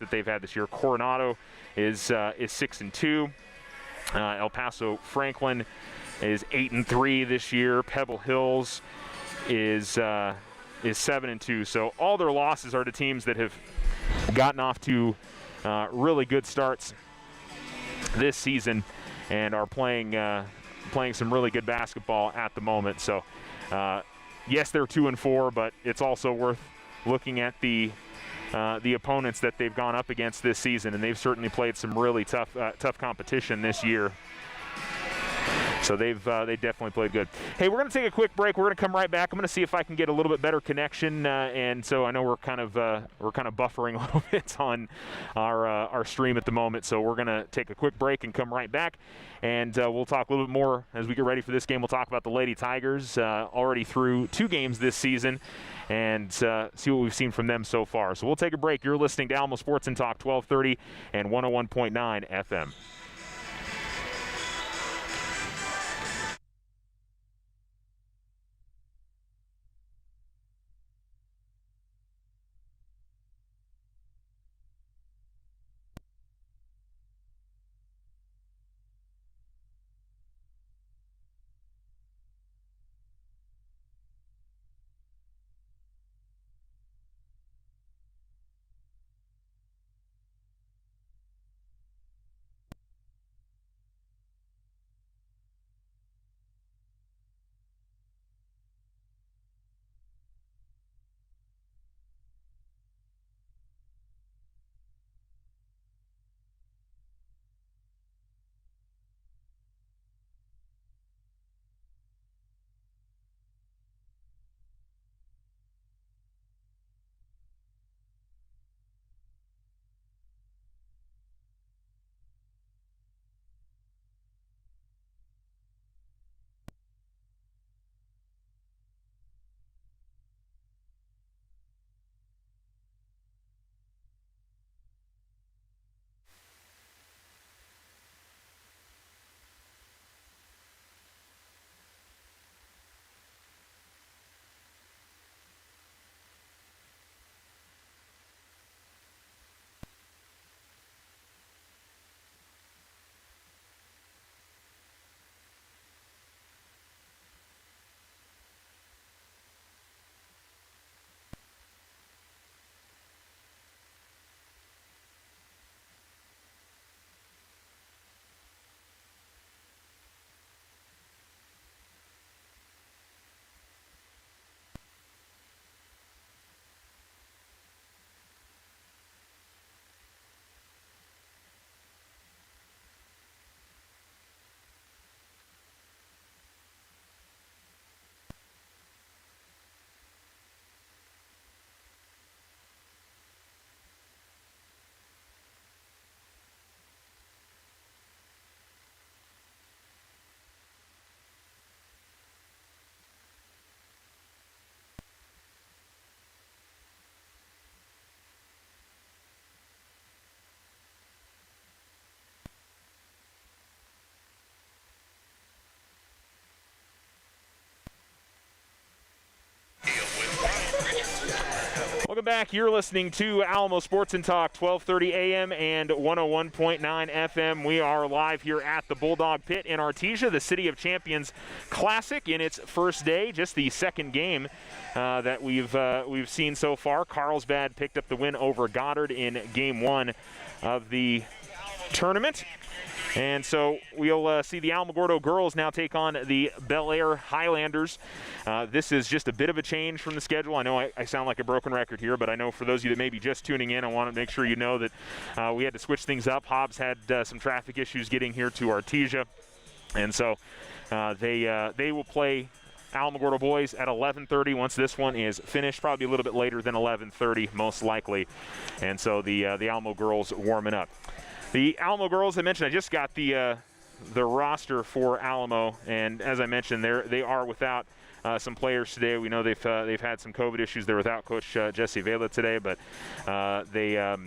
that they've had this year. Coronado is 6-2. El Paso Franklin is 8-3 this year. Pebble Hills is 7-2. So all their losses are to teams that have gotten off to really good starts this season and are playing some really good basketball at the moment. So yes, they're 2-4, but it's also worth looking at the opponents that they've gone up against this season, and they've certainly played some really tough competition this year. So they definitely played good. Hey, we're going to take a quick break. We're going to come right back. I'm going to see if I can get a little bit better connection, and so I know we're kind of buffering a little bit on our stream at the moment. So we're going to take a quick break and come right back, and we'll talk a little bit more as we get ready for this game. We'll talk about the Lady Tigers, already through 2 games this season, and see what we've seen from them so far. So we'll take a break. You're listening to Alamo Sports and Talk 1230 and 101.9 FM. Welcome back. You're listening to Alamo Sports and Talk, 1230 AM and 101.9 FM. We are live here at the Bulldog Pit in Artesia, the City of Champions Classic in its first day, just the second game that we've seen so far. Carlsbad picked up the win over Goddard in Game 1 of the tournament. And so we'll see the Alamogordo girls now take on the Bel Air Highlanders. This is just a bit of a change from the schedule. I know I sound like a broken record here, but I know for those of you that may be just tuning in, I want to make sure you know that we had to switch things up. Hobbs had some traffic issues getting here to Artesia. And so they will play Alamogordo boys at 11:30 once this one is finished, probably a little bit later than 11:30 most likely. And so the Alamo girls warming up. The Alamo girls, I mentioned, I just got the roster for Alamo, and as I mentioned, they are without some players today. We know they've had some COVID issues. They're without Coach Jesse Vela today, but they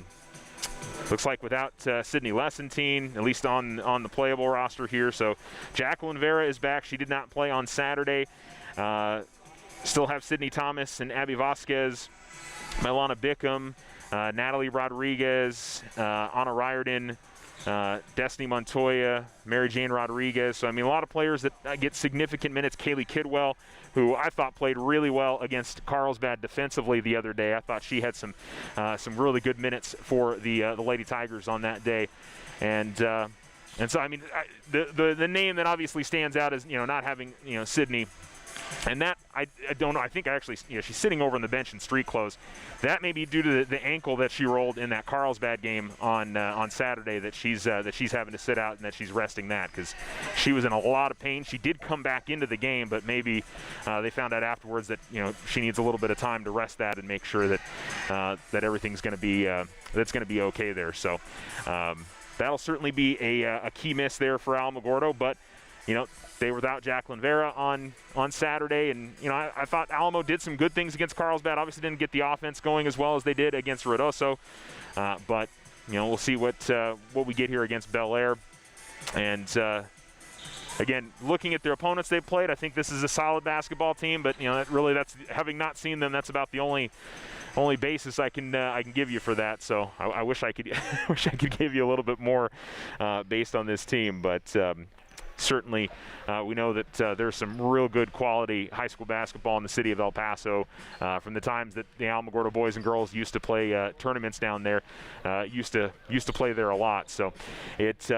looks like without Sydney Lessentine, at least on the playable roster here. So Jacqueline Vera is back. She did not play on Saturday. still have Sydney Thomas and Abby Vasquez, Milana Bickham, Natalie Rodriguez, Anna Riordan, Destiny Montoya, Mary Jane Rodriguez. So, I mean, a lot of players that get significant minutes. Kaylee Kidwell, who I thought played really well against Carlsbad defensively the other day. I thought she had some really good minutes for the Lady Tigers on that day. And so, I mean, the name that obviously stands out is, not having, Sydney. And that, I don't know, I think actually, she's sitting over on the bench in street clothes. That may be due to the ankle that she rolled in that Carlsbad game on Saturday, that she's having to sit out and that she's resting that, because she was in a lot of pain. She did come back into the game, but maybe they found out afterwards that, she needs a little bit of time to rest that and make sure that that everything's going to be that's going to be okay there. So that'll certainly be a key miss there for Alamogordo, but they were without Jacqueline Vera on Saturday, and I thought Alamo did some good things against Carlsbad. Obviously didn't get the offense going as well as they did against Ruidoso, but we'll see what we get here against Bel Air. And again, looking at their opponents they played, I think this is a solid basketball team. But that's having not seen them, that's about the only basis I can give you for that. So I wish I could give you a little bit more based on this team, but. Certainly, we know that there's some real good quality high school basketball in the city of El Paso from the times that the Alamogordo boys and girls used to play tournaments down there. Used to play there a lot. So it's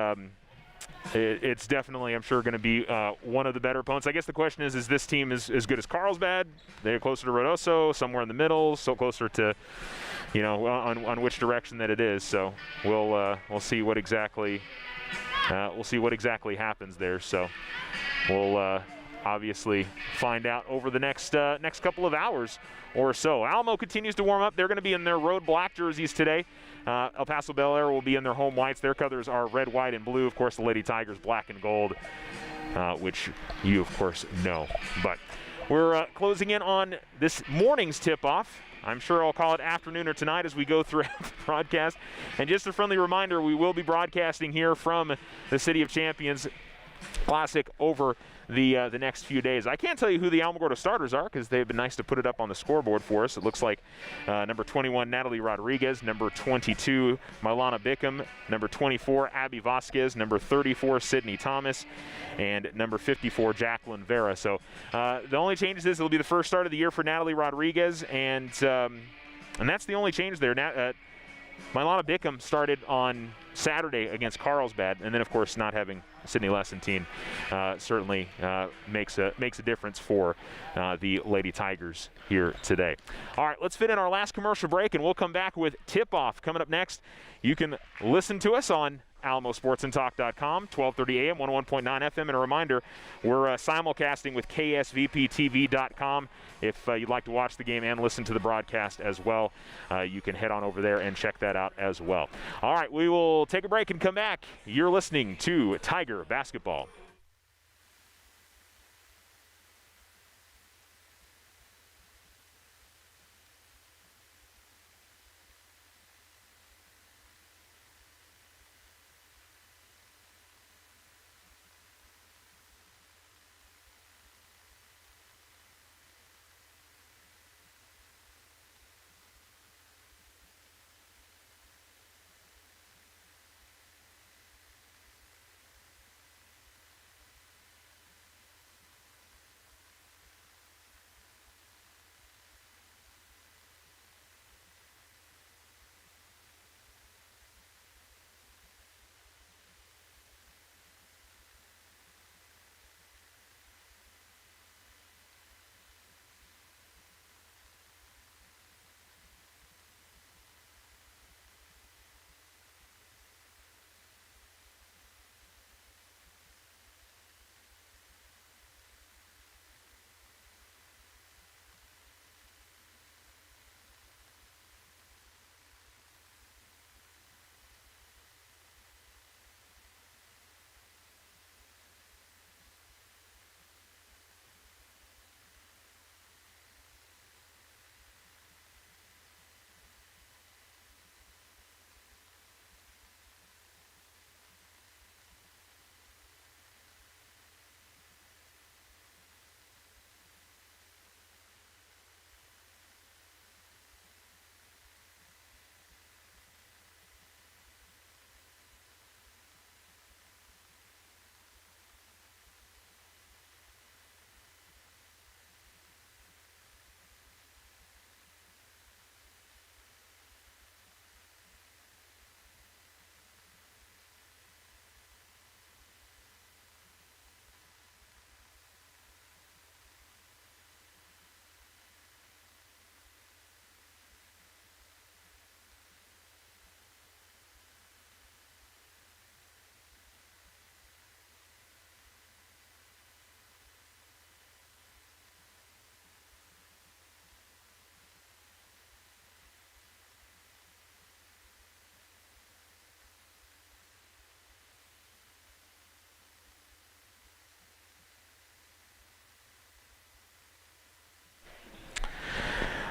definitely, I'm sure, going to be one of the better opponents. I guess the question is this team as good as Carlsbad? They're closer to Ruidoso, somewhere in the middle, so closer to, on which direction that it is. So we'll see what exactly. We'll see what exactly happens there. So we'll obviously find out over the next couple of hours or so. Alamo continues to warm up. They're going to be in their road black jerseys today. El Paso Bel Air will be in their home whites. Their colors are red, white, and blue. Of course, the Lady Tigers black and gold, which you, of course, know. But we're closing in on this morning's tip-off. I'm sure I'll call it afternoon or tonight as we go throughout the broadcast. And just a friendly reminder, we will be broadcasting here from the City of Champions Classic over the next few days. I can't tell you who the Alamogordo starters are because they've been nice to put it up on the scoreboard for us. It looks like number 21, Natalie Rodriguez, number 22, Milana Bickham, number 24, Abby Vasquez, number 34, Sydney Thomas, and number 54, Jacqueline Vera. So the only changes is it'll be the first start of the year for Natalie Rodriguez, and that's the only change there. Milana Bickham started on Saturday against Carlsbad, and then, of course, not having Sydney Lessentine certainly makes a difference for the Lady Tigers here today. All right, let's fit in our last commercial break, and we'll come back with tip-off coming up next. You can listen to us on AlamoSportsAndTalk.com, 1230 AM, 101.9 FM. And a reminder, we're simulcasting with KSVPTV.com. If you'd like to watch the game and listen to the broadcast as well, you can head on over there and check that out as well. All right, we will take a break and come back. You're listening to Tiger Basketball.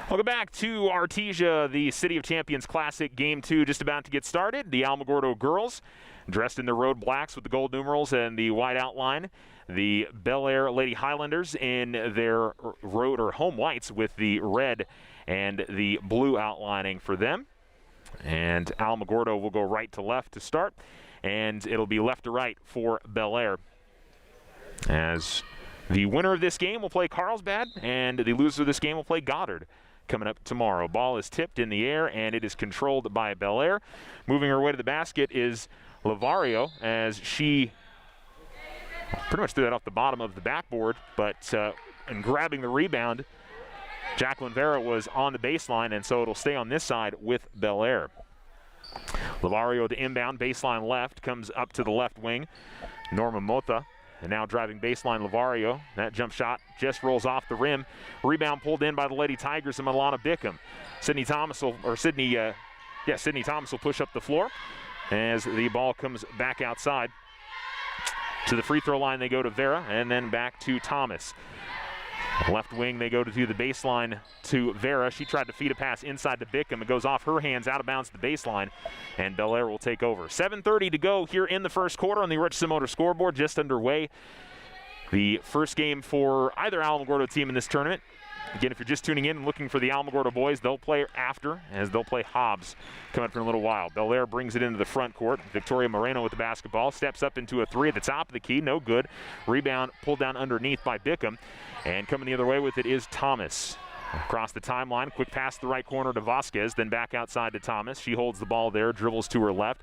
Welcome back to Artesia, the City of Champions Classic Game 2 just about to get started. The Alamogordo girls dressed in their road blacks with the gold numerals and the white outline. The Bel Air Lady Highlanders in their road or home whites with the red and the blue outlining for them. And Alamogordo will go right to left to start, and it'll be left to right for Bel Air. As the winner of this game will play Carlsbad, and the loser of this game will play Goddard coming up tomorrow. Ball is tipped in the air, and it is controlled by Bel Air. Moving her way to the basket is Lavario, as she pretty much threw that off the bottom of the backboard, but in grabbing the rebound, Jacqueline Vera was on the baseline, and so it'll stay on this side with Bel Air. Lavario to inbound, baseline left, comes up to the left wing. Norma Mota, and now driving baseline Lavario. That jump shot just rolls off the rim. Rebound pulled in by the Lady Tigers and Milana Bickham. Sydney Thomas will push up the floor as the ball comes back outside. To the free throw line they go to Vera, and then back to Thomas. Left wing they go to the baseline to Vera. She tried to feed a pass inside to Bickham. It goes off her hands, out of bounds to the baseline, and Bel Air will take over. 7:30 to go here in the first quarter on the Richardson Motor scoreboard, just underway. The first game for either Alamogordo team in this tournament. Again, if you're just tuning in and looking for the Alamogordo boys, they'll play after, as they'll play Hobbs coming up in a little while. Bel Air brings it into the front court. Victoria Moreno with the basketball, steps up into a three at the top of the key, no good. Rebound pulled down underneath by Bickham, and coming the other way with it is Thomas. Across the timeline, quick pass to the right corner to Vasquez, then back outside to Thomas. She holds the ball there, dribbles to her left.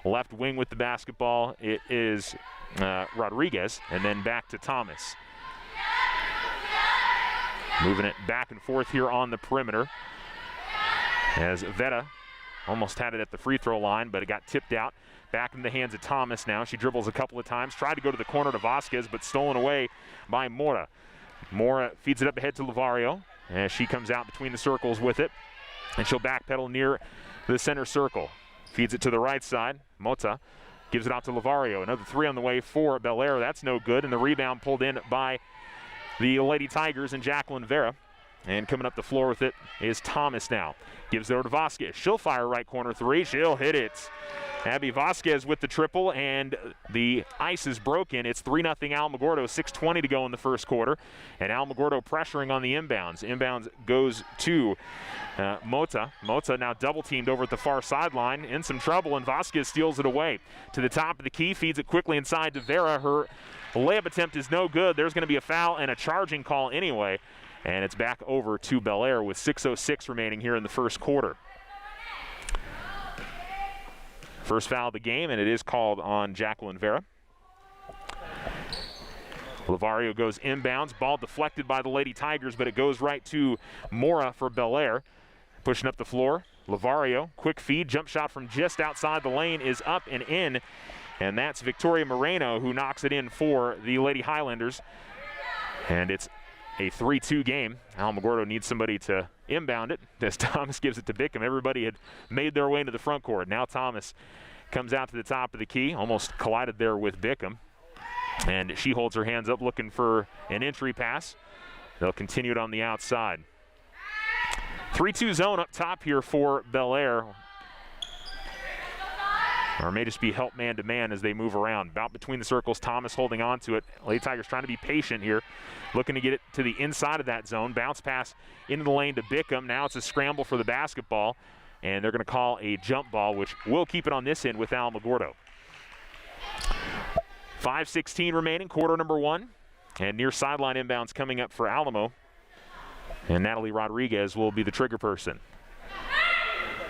Left wing with the basketball, it is Rodriguez, and then back to Thomas. Moving it back and forth here on the perimeter as Veta almost had it at the free throw line, but it got tipped out. Back in the hands of Thomas now. She dribbles a couple of times, tried to go to the corner to Vasquez, but stolen away by Mora. Mora feeds it up ahead to Lavario as she comes out between the circles with it, and she'll backpedal near the center circle. Feeds it to the right side. Mota gives it out to Lavario. Another three on the way for Bel Air. That's no good, and the rebound pulled in by the Lady Tigers and Jacqueline Vera. And coming up the floor with it is Thomas now. Gives it over to Vasquez. She'll fire right corner three. She'll hit it. Abby Vasquez with the triple, and the ice is broken. It's 3-0 Alamogordo, 6:20 to go in the first quarter. And Alamogordo pressuring on the inbounds. Inbounds goes to Mota. Mota now double teamed over at the far sideline. In some trouble, and Vasquez steals it away. To the top of the key, feeds it quickly inside to Vera. Her layup attempt is no good. There's going to be a foul and a charging call anyway. And it's back over to Bel Air with 6:06 remaining here in the first quarter. First foul of the game, and it is called on Jacqueline Vera. Lavario goes inbounds. Ball deflected by the Lady Tigers, but it goes right to Mora for Bel Air. Pushing up the floor, Lavario, quick feed, jump shot from just outside the lane is up and in. And that's Victoria Moreno who knocks it in for the Lady Highlanders. And it's a 3-2 game. Alamogordo needs somebody to inbound it as Thomas gives it to Bickham. Everybody had made their way into the front court. Now Thomas comes out to the top of the key, almost collided there with Bickham. And she holds her hands up looking for an entry pass. They'll continue it on the outside. 3-2 zone up top here for Bel Air. Or it may just be help man-to-man as they move around. About between the circles, Thomas holding on to it. Lady Tigers trying to be patient here, looking to get it to the inside of that zone. Bounce pass into the lane to Bickham. Now it's a scramble for the basketball, and they're going to call a jump ball, which will keep it on this end with Alamogordo. 5:16 remaining, quarter number one, and near sideline inbounds coming up for Alamo. And Natalie Rodriguez will be the trigger person.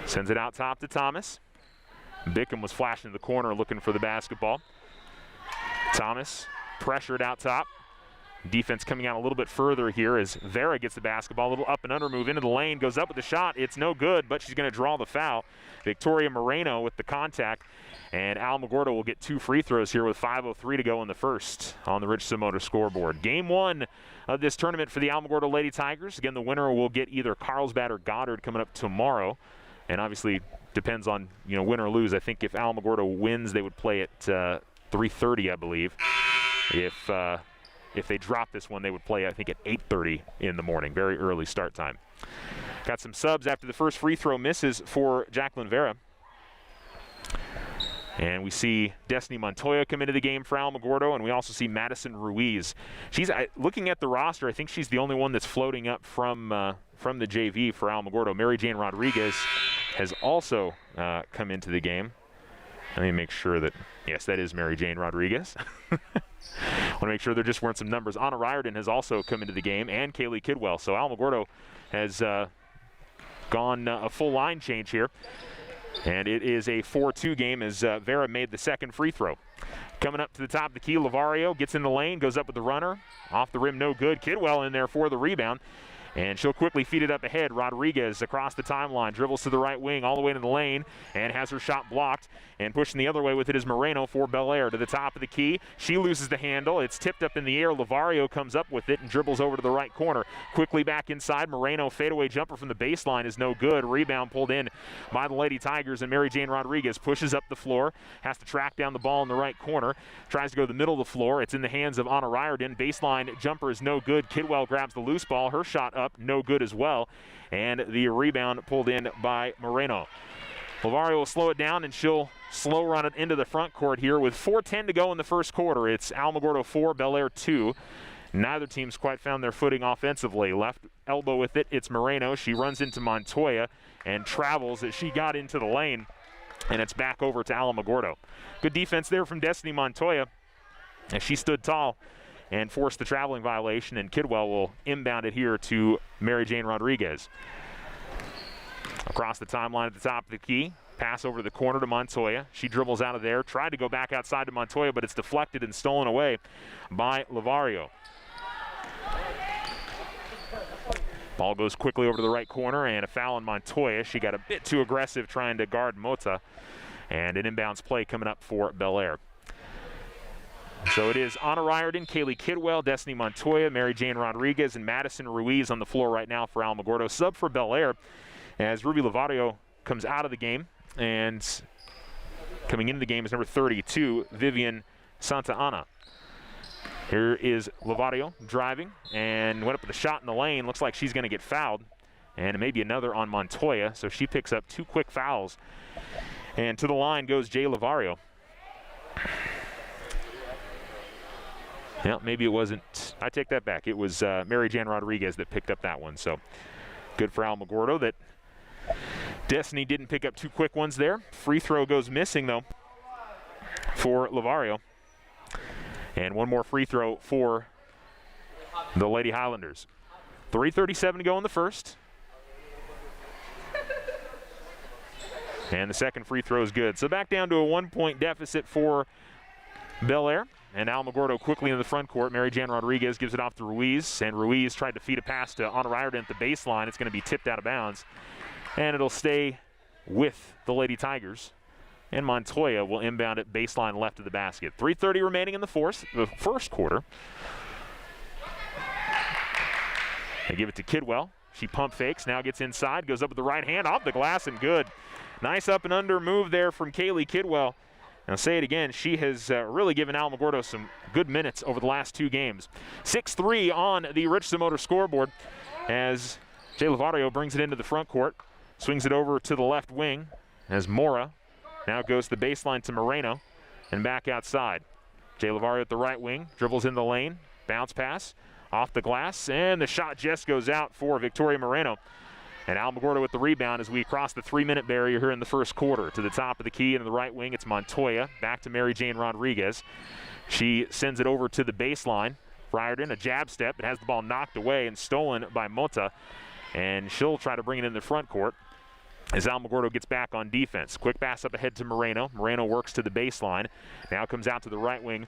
Sends it out top to Thomas. Bickham was flashing to the corner looking for the basketball. Thomas pressured out top. Defense coming out a little bit further here as Vera gets the basketball. A little up and under move into the lane. Goes up with the shot. It's no good, but she's going to draw the foul. Victoria Moreno with the contact. And Alamogordo will get 2 free throws here with 5:03 to go in the first on the Richardson Motor scoreboard. Game 1 of this tournament for the Alamogordo Lady Tigers. Again, the winner will get either Carlsbad or Goddard coming up tomorrow. And obviously depends on, win or lose. I think if Alamogordo wins, they would play at 3:30, I believe. If they drop this one, they would play, I think, at 8:30 in the morning. Very early start time. Got some subs after the first free throw misses for Jacqueline Vera. And we see Destiny Montoya come into the game for Alamogordo, and we also see Madison Ruiz. She's looking at the roster, I think she's the only one that's floating up from the JV for Alamogordo. Mary Jane Rodriguez has also come into the game. Let me make sure that, yes, that is Mary Jane Rodriguez. Want to make sure there just weren't some numbers. Anna Riordan has also come into the game, and Kaylee Kidwell. So Alamogordo has gone a full line change here. And it is a 4-2 game as Vera made the second free throw. Coming up to the top of the key, Lavario gets in the lane, goes up with the runner. Off the rim, no good. Kidwell in there for the rebound. And she'll quickly feed it up ahead. Rodriguez across the timeline, dribbles to the right wing, all the way to the lane, and has her shot blocked. And pushing the other way with it is Moreno for Bel Air to the top of the key. She loses the handle. It's tipped up in the air. Lavario comes up with it and dribbles over to the right corner. Quickly back inside. Moreno fadeaway jumper from the baseline is no good. Rebound pulled in by the Lady Tigers, and Mary Jane Rodriguez pushes up the floor. Has to track down the ball in the right corner. Tries to go to the middle of the floor. It's in the hands of Anna Riordan. Baseline jumper is no good. Kidwell grabs the loose ball. Her shot up, no good as well. And the rebound pulled in by Moreno. Lavario will slow it down, and she'll slow run it into the front court here with 4:10 to go in the first quarter. It's Alamogordo 4, Bel Air 2. Neither team's quite found their footing offensively. Left elbow with it, it's Moreno. She runs into Montoya and travels as she got into the lane, and it's back over to Alamogordo. Good defense there from Destiny Montoya as she stood tall and forced the traveling violation, and Kidwell will inbound it here to Mary Jane Rodriguez. Across the timeline at the top of the key, pass over to the corner to Montoya. She dribbles out of there, tried to go back outside to Montoya, but it's deflected and stolen away by Lavario. Ball goes quickly over to the right corner, and a foul on Montoya. She got a bit too aggressive trying to guard Mota, and an inbounds play coming up for Bel Air. So it is Anna Riordan, Kaylee Kidwell, Destiny Montoya, Mary Jane Rodriguez, and Madison Ruiz on the floor right now for Alamogordo. Sub for Bel Air as Ruby Lavario comes out of the game, and coming into the game is number 32, Vivian Santa Ana. Here is Lavario driving and went up with a shot in the lane. Looks like she's going to get fouled, and maybe another on Montoya, so she picks up 2 quick fouls. And to the line goes Jay Lavario. Yeah, maybe it wasn't. I take that back. It was Mary Jane Rodriguez that picked up that one. So good for Alamogordo that Destiny didn't pick up 2 quick ones there. Free throw goes missing, though, for Lavario. And one more free throw for the Lady Highlanders. 3:37 to go in the first. And the second free throw is good. So back down to a 1-point deficit for Bel Air. And Alamogordo quickly in the front court. Mary Jane Rodriguez gives it off to Ruiz, and Ruiz tried to feed a pass to Anna Riordan at the baseline. It's going to be tipped out of bounds, and it'll stay with the Lady Tigers. And Montoya will inbound it baseline left of the basket. 3:30 remaining in the first quarter. They give it to Kidwell. She pump fakes, now gets inside, goes up with the right hand, off the glass, and good. Nice up and under move there from Kaylee Kidwell. I'll say it again, she has really given Alamogordo some good minutes over the last 2 games. 6-3 on the Richardson Motor scoreboard as Jay Lavario brings it into the front court, swings it over to the left wing as Mora now goes to the baseline to Moreno and back outside. Jay Lavario at the right wing, dribbles in the lane, bounce pass, off the glass, and the shot just goes out for Victoria Moreno. And Alamogordo with the rebound as we cross the 3-minute barrier here in the first quarter. To the top of the key into the right wing, it's Montoya. Back to Mary Jane Rodriguez. She sends it over to the baseline. Riordan, a jab step. It has the ball knocked away and stolen by Mota. And she'll try to bring it in the front court as Alamogordo gets back on defense. Quick pass up ahead to Moreno. Moreno works to the baseline. Now comes out to the right wing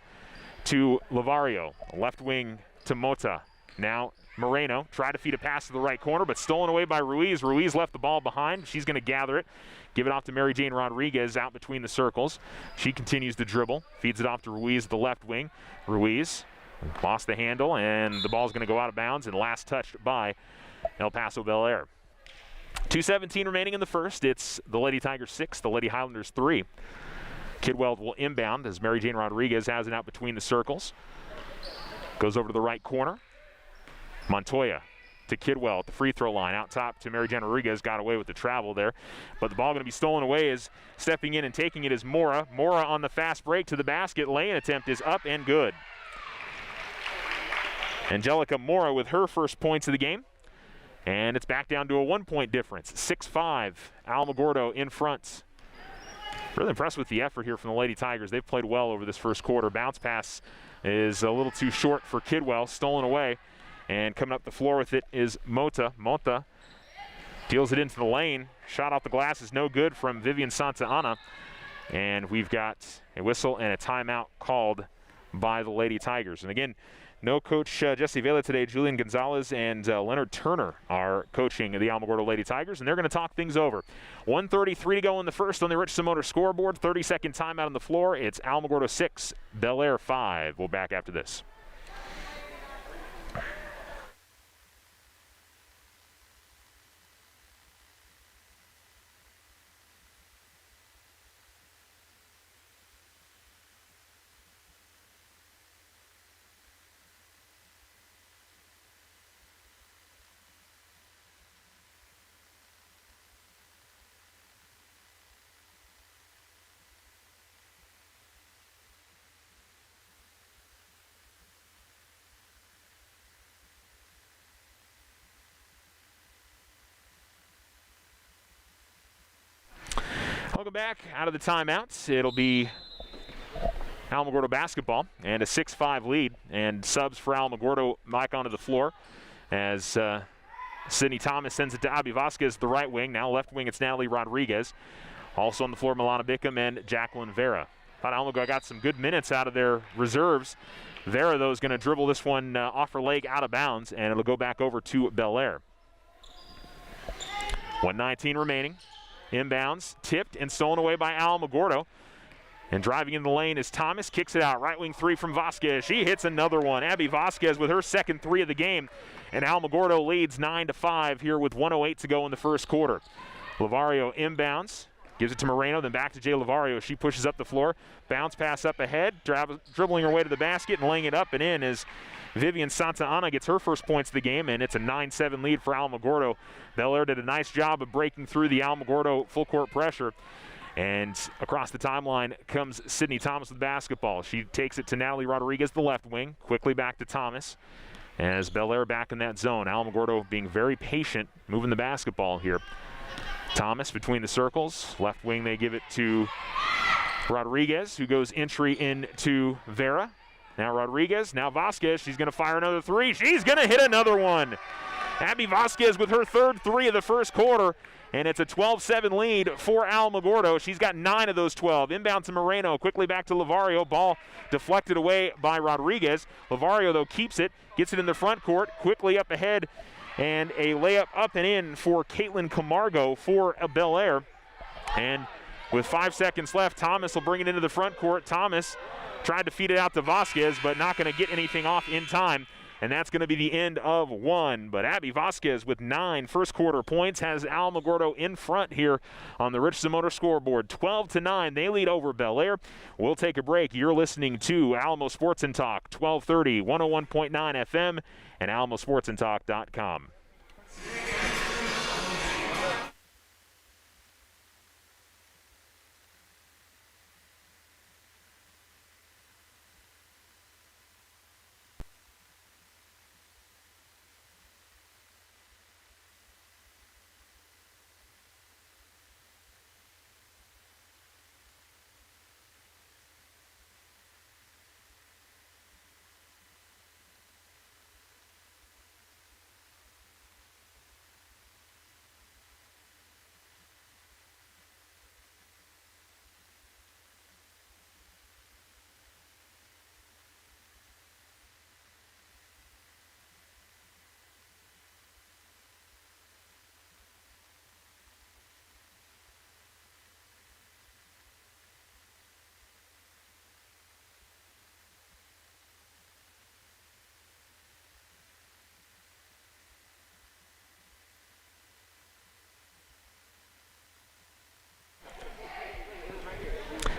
to Lavario. Left wing to Mota. Now Moreno tried to feed a pass to the right corner, but stolen away by Ruiz. Ruiz left the ball behind. She's going to gather it, give it off to Mary Jane Rodriguez out between the circles. She continues to dribble, feeds it off to Ruiz at the left wing. Ruiz lost the handle, and the ball's going to go out of bounds, and last touched by El Paso Bel Air. 2:17 remaining in the first. It's the Lady Tigers 6, the Lady Highlanders 3. Kidwell will inbound as Mary Jane Rodriguez has it out between the circles. Goes over to the right corner. Montoya to Kidwell at the free throw line. Out top to Mary Jen Rodriguez, got away with the travel there. But the ball going to be stolen away as stepping in and taking it is Mora. Mora on the fast break to the basket. Lay-in attempt is up and good. Angelica Mora with her first points of the game. And it's back down to a 1-point difference. 6-5, Alamogordo in front. Really impressed with the effort here from the Lady Tigers. They've played well over this first quarter. Bounce pass is a little too short for Kidwell, stolen away. And coming up the floor with it is Mota. Mota deals it into the lane. Shot off the glass is no good from Vivian Santa Ana. And we've got a whistle and a timeout called by the Lady Tigers. And again, no coach Jesse Vela today. Julian Gonzalez and Leonard Turner are coaching the Alamogordo Lady Tigers, and they're going to talk things over. 1:33 to go in the first on the Richardson Motor scoreboard. 30-second timeout on the floor. It's Alamogordo 6, Bel Air 5. We'll back after this. Welcome back out of the timeouts. It'll be Alamogordo basketball and a 6-5 lead. And subs for Alamogordo back onto the floor as Sydney Thomas sends it to Abby Vasquez, the right wing. Now left wing, it's Natalie Rodriguez. Also on the floor, Milana Bickham and Jacqueline Vera. Thought Alamogordo got some good minutes out of their reserves. Vera, though, is going to dribble this one off her leg out of bounds, and it'll go back over to Bel Air. 1:19 remaining. Inbounds, tipped and stolen away by Alamogordo. And driving in the lane is Thomas, kicks it out. Right wing three from Vasquez. She hits another one. Abby Vasquez with her second three of the game. And Alamogordo leads 9-5 here with 1:08 to go in the first quarter. Lavario inbounds, gives it to Moreno, then back to Jay Lavario. She pushes up the floor. Bounce pass up ahead, dribbling her way to the basket and laying it up and in as Vivian Santa Ana gets her first points of the game, and it's a 9-7 lead for Alamogordo. Bel Air did a nice job of breaking through the Alamogordo full court pressure. And across the timeline comes Sydney Thomas with basketball. She takes it to Natalie Rodriguez, the left wing. Quickly back to Thomas as Bel Air back in that zone. Alamogordo being very patient, moving the basketball here. Thomas between the circles. Left wing, they give it to Rodriguez, who goes entry into Vera. Now Rodriguez, now Vasquez. She's going to fire another three. She's going to hit another one. Abby Vasquez with her third three of the first quarter. And it's a 12-7 lead for Alamogordo. She's got 9 of those 12. Inbound to Moreno. Quickly back to Lavario. Ball deflected away by Rodriguez. Lavario, though, keeps it. Gets it in the front court. Quickly up ahead. And a layup up and in for Caitlin Camargo for Bel Air. And with 5 seconds left, Thomas will bring it into the front court. Thomas tried to feed it out to Vasquez, but not going to get anything off in time. And that's going to be the end of one. But Abby Vasquez with 9 first quarter points has Alamogordo in front here on the Richardson Motor scoreboard. 12-9, they lead over Bel Air. We'll take a break. You're listening to Alamo Sports and Talk, 1230, 101.9 FM, and alamosportsandtalk.com.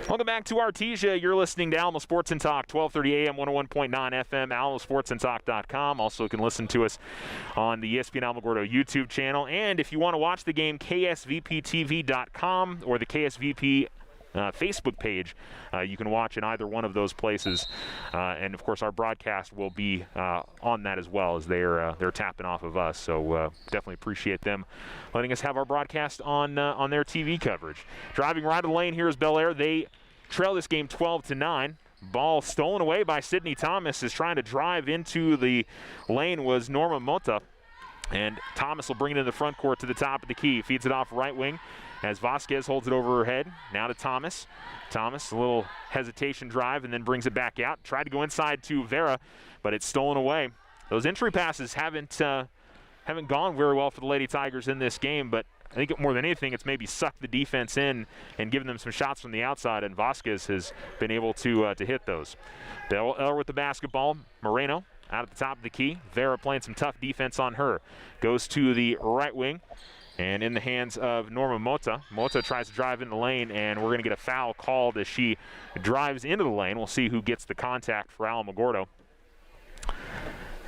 Welcome back to Artesia. You're listening to Alamo Sports and Talk, 1230 AM, 101.9 FM, alamosportsandtalk.com. Also, you can listen to us on the ESPN Alamogordo YouTube channel. And if you want to watch the game, ksvptv.com or the KSVP Facebook page. You can watch in either one of those places. And, of course, our broadcast will be on that as well, as they're tapping off of us. So definitely appreciate them letting us have our broadcast on their TV coverage. Driving right of the lane here is Bel Air. They trail this game 12-9. Ball stolen away by Sydney Thomas. Is trying to drive into the lane was Norma Mota. And Thomas will bring it in the front court to the top of the key. Feeds it off right wing as Vasquez holds it over her head. Now to Thomas. Thomas, a little hesitation drive and then brings it back out. Tried to go inside to Vera, but it's stolen away. Those entry passes haven't gone very well for the Lady Tigers in this game, but I think more than anything, it's maybe sucked the defense in and given them some shots from the outside, and Vasquez has been able to hit those. Bel Air with the basketball. Moreno out at the top of the key. Vera playing some tough defense on her. Goes to the right wing. And in the hands of Norma Mota. Mota tries to drive in the lane, and we're going to get a foul called as she drives into the lane. We'll see who gets the contact for Alamogordo.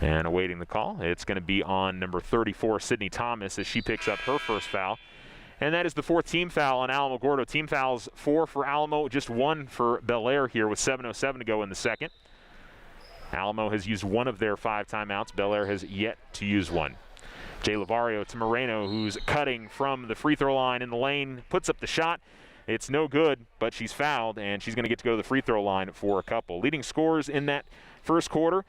And awaiting the call, it's going to be on number 34, Sydney Thomas, as she picks up her first foul. And that is the fourth team foul on Alamogordo. Team fouls 4 for Alamo, just 1 for Bel Air here with 7:07 to go in the second. Alamo has used 1 of their 5 timeouts. Bel Air has yet to use 1. Jay Lavario to Moreno, who's cutting from the free throw line in the lane, puts up the shot. It's no good, but she's fouled, and she's going to get to go to the free throw line for a couple. Leading scorers in that first quarter,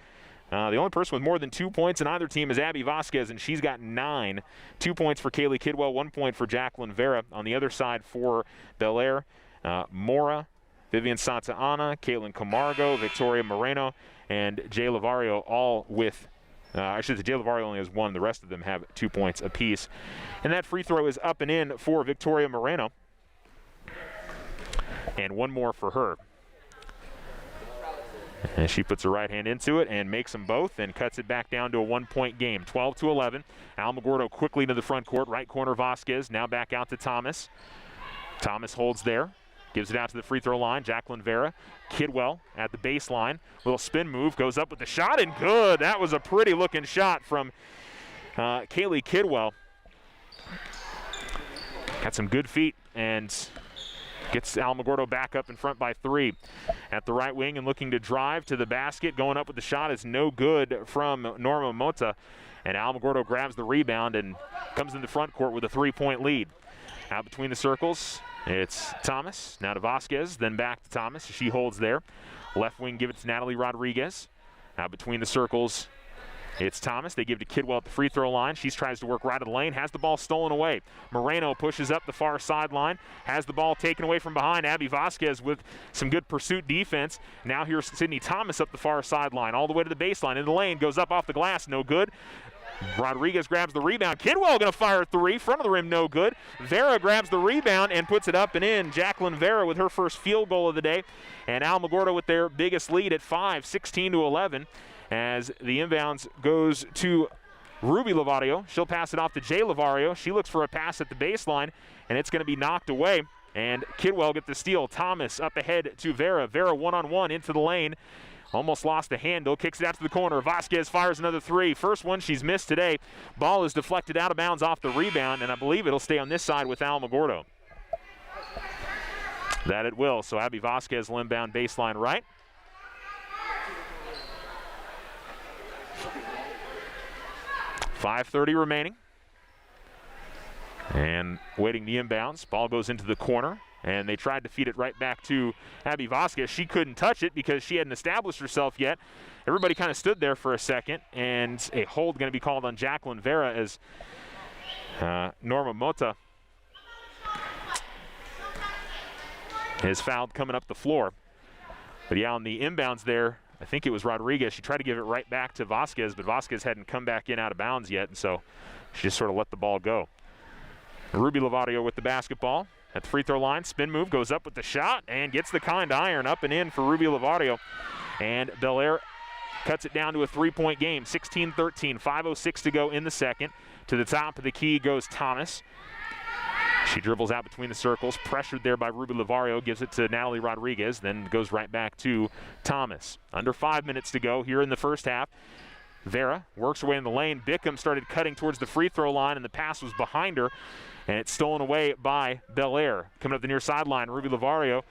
the only person with more than 2 points in either team is Abby Vasquez, and she's got 9. 2 points for Kaylee Kidwell, 1 point for Jacqueline Vera. On the other side for Bel Air, Mora, Vivian Santa Ana, Caitlin Camargo, Victoria Moreno, and Jay Lavario, all with Jay Lavario only has 1. The rest of them have 2 points apiece. And that free throw is up and in for Victoria Moreno. And 1 more for her. And she puts her right hand into it and makes them both and cuts it back down to a 1-point game. 12-11. Alamogordo quickly to the front court. Right corner Vasquez. Now back out to Thomas. Thomas holds there. Gives it out to the free throw line. Jacqueline Vera. Kidwell at the baseline. Little spin move. Goes up with the shot and good. That was a pretty looking shot from Kaylee Kidwell. Got some good feet and gets Alamogordo back up in front by 3. At the right wing and looking to drive to the basket. Going up with the shot is no good from Norma Mota. And Alamogordo grabs the rebound and comes in the front court with a 3-point lead. Out between the circles, it's Thomas. Now to Vasquez, then back to Thomas. She holds there. Left wing, give it to Natalie Rodriguez. Out between the circles, it's Thomas. They give to Kidwell at the free throw line. She tries to work right of the lane, has the ball stolen away. Moreno pushes up the far sideline, has the ball taken away from behind. Abby Vasquez with some good pursuit defense. Now here's Sydney Thomas up the far sideline, all the way to the baseline. In the lane, goes up off the glass, no good. Rodriguez grabs the rebound. Kidwell going to fire 3. Front of the rim, no good. Vera grabs the rebound and puts it up and in. Jacqueline Vera with her first field goal of the day. And Alamogordo with their biggest lead at 5, 16-11. As the inbounds goes to Ruby Lavario. She'll pass it off to Jay Lavario. She looks for a pass at the baseline, and it's going to be knocked away. And Kidwell get the steal. Thomas up ahead to Vera. Vera one-on-one into the lane. Almost lost the handle, kicks it out to the corner. Vasquez fires another 3. First one she's missed today. Ball is deflected out of bounds off the rebound, and I believe it'll stay on this side with Alamogordo. That it will. So Abby Vasquez will inbound baseline right. .5:30 remaining. And waiting the inbounds. Ball goes into the corner. And they tried to feed it right back to Abby Vasquez. She couldn't touch it because she hadn't established herself yet. Everybody kind of stood there for a second, and a hold going to be called on Jacqueline Vera as Norma Mota is fouled coming up the floor. But yeah, on the inbounds there, I think it was Rodriguez. She tried to give it right back to Vasquez, but Vasquez hadn't come back in out of bounds yet, and so she just sort of let the ball go. Ruby Lavario with the basketball. At the free throw line, spin move, goes up with the shot, and gets the kind iron up and in for Ruby Lavario. And Bel Air cuts it down to a 3-point game, 16-13, 5:06 to go in the second. To the top of the key goes Thomas. She dribbles out between the circles, pressured there by Ruby Lavario, gives it to Natalie Rodriguez, then goes right back to Thomas. Under 5 minutes to go here in the first half. Vera works her way in the lane. Bickham started cutting towards the free throw line, and the pass was behind her, and it's stolen away by Belair. Coming up the near sideline, Ruby Lavario,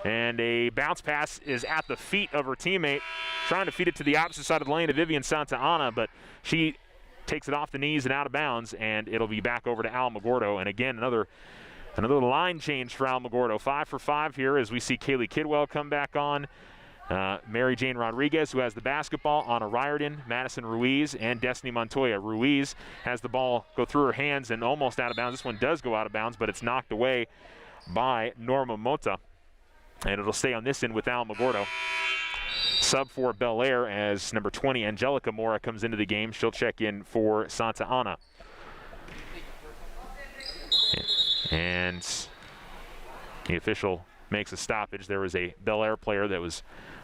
and a bounce pass is at the feet of her teammate, trying to feed it to the opposite side of the lane to Vivian Santa Ana, but she takes it off the knees and out of bounds, and it'll be back over to Alamogordo. And again, another line change for Alamogordo. 5 for 5 here as we see Kaylee Kidwell come back on. Mary Jane Rodriguez, who has the basketball, Anna Riordan, Madison Ruiz, and Destiny Montoya. Ruiz has the ball go through her hands and almost out of bounds. This one does go out of bounds, but it's knocked away by Norma Mota. And it'll stay on this end with Alamogordo. Sub for Belair as number 20, Angelica Mora, comes into the game. She'll check in for Santa Ana. And the official makes a stoppage. There was a Belair player that was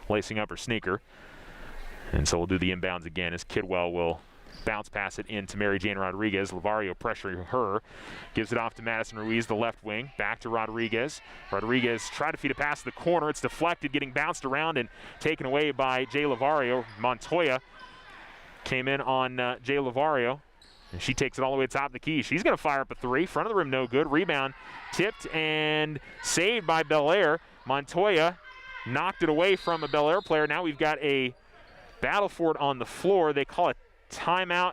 lacing up her sneaker. And so we'll do the inbounds again as Kidwell will bounce pass it into Mary Jane Rodriguez. Lavario pressuring her. Gives it off to Madison Ruiz, the left wing. Back to Rodriguez. Rodriguez tried to feed a pass to the corner. It's deflected, getting bounced around and taken away by Jay Lavario. Montoya came in on Jay Lavario, and she takes it all the way to the top of the key. She's going to fire up a three. Front of the rim, no good. Rebound tipped and saved by Belair. Montoya knocked it away from a Belair player. Now we've got a battle for it on the floor. They call it timeout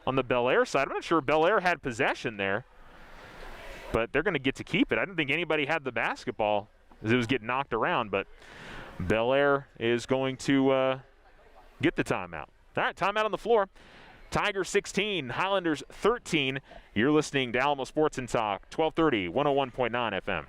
on the Belair side. I'm not sure Belair had possession there, but they're going to get to keep it. I didn't think anybody had the basketball as it was getting knocked around, but Belair is going to get the timeout. All right, timeout on the floor. Tigers 16, Highlanders 13. You're listening to Alamo Sports and Talk, 1230, 101.9 FM.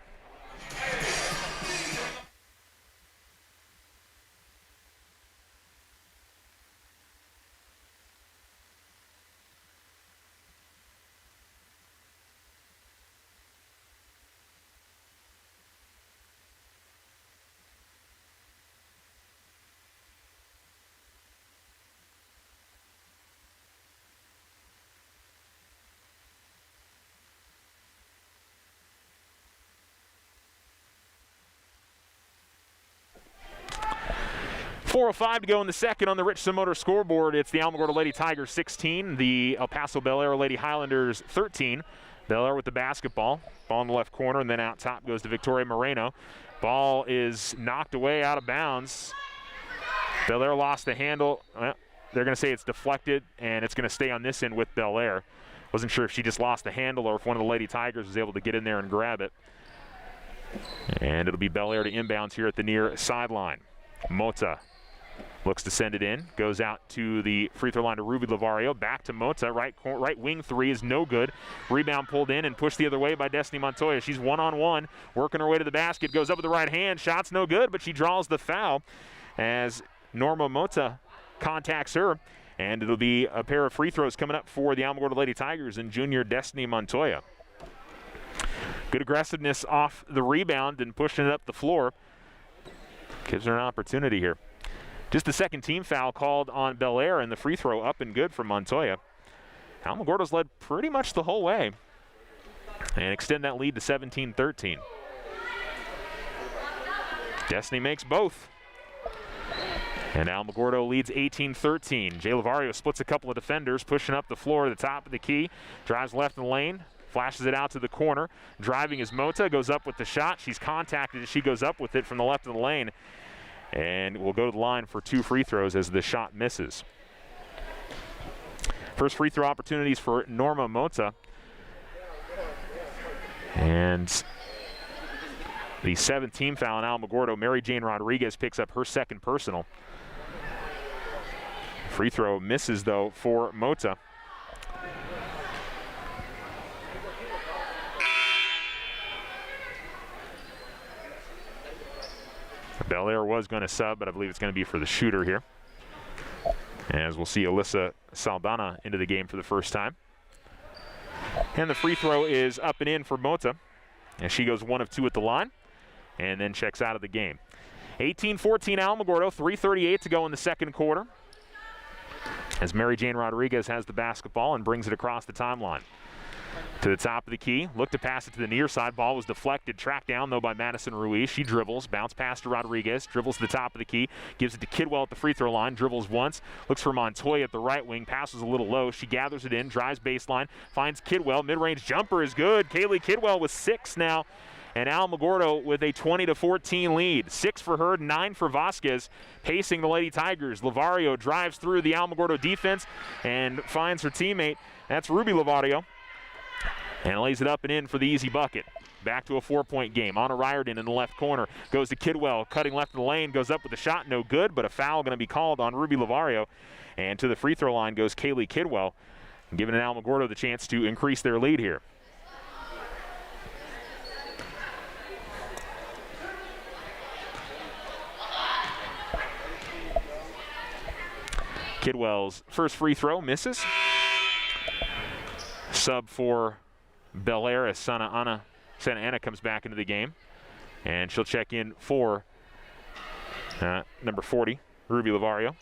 4:05 to go in the second on the Richardson Motor scoreboard. It's the Alamogordo Lady Tigers 16, the El Paso Bel Air Lady Highlanders 13. Bel Air with the basketball. Ball in the left corner, and then out top goes to Victoria Moreno. Ball is knocked away out of bounds. Bel Air lost the handle. Well, they're going to say it's deflected, and it's going to stay on this end with Bel Air. Wasn't sure if she just lost the handle or if one of the Lady Tigers was able to get in there and grab it. And it'll be Bel Air to inbounds here at the near sideline. Mota looks to send it in, goes out to the free throw line to Ruby Lavario, back to Mota, right wing three is no good. Rebound pulled in and pushed the other way by Destiny Montoya. She's one-on-one, working her way to the basket, goes up with the right hand, shot's no good, but she draws the foul as Norma Mota contacts her, and it'll be a pair of free throws coming up for the Alamogordo Lady Tigers and junior Destiny Montoya. Good aggressiveness off the rebound and pushing it up the floor. Gives her an opportunity here. Just the second team foul called on Bel Air, and the free throw up and good for Montoya. Alamogordo's led pretty much the whole way and extend that lead to 17-13. Destiny makes both. And Alamogordo leads 18-13. Jay Lavario splits a couple of defenders, pushing up the floor at the top of the key. Drives left in the lane, flashes it out to the corner. Driving is Mota, goes up with the shot. She's contacted as she goes up with it from the left of the lane. And will go to the line for two free throws as the shot misses. First free throw opportunities for Norma Mota. And the seventh team foul on Alamogordo. Mary Jane Rodriguez picks up her second personal. Free throw misses, though, for Mota. Bel Air was going to sub, but I believe it's going to be for the shooter here. As we'll see Alyssa Saldana into the game for the first time. And the free throw is up and in for Mota. And she goes 1 of 2 at the line and then checks out of the game. 18-14 Alamogordo, 3:38 to go in the second quarter. As Mary Jane Rodriguez has the basketball and brings it across the timeline. To the top of the key, looked to pass it to the near side. Ball was deflected, tracked down though by Madison Ruiz. She dribbles, bounce pass to Rodriguez, dribbles to the top of the key, gives it to Kidwell at the free throw line, dribbles once, looks for Montoya at the right wing, passes a little low. She gathers it in, drives baseline, finds Kidwell. Mid-range jumper is good. Kaylee Kidwell with 6 now. And Alamogordo with a 20-14 lead. 6 for her, 9 for Vasquez, pacing the Lady Tigers. Lavario drives through the Alamogordo defense and finds her teammate. That's Ruby Lavario. And lays it up and in for the easy bucket. Back to a 4-point game. Anna Riordan in the left corner. Goes to Kidwell, cutting left of the lane. Goes up with a shot, no good, but a foul going to be called on Ruby Lavario. And to the free throw line goes Kaylee Kidwell, giving Alamogordo the chance to increase their lead here. Kidwell's first free throw misses. Sub for Bel Air as Santa Ana comes back into the game. And she'll check in for number 40, Ruby Lavario.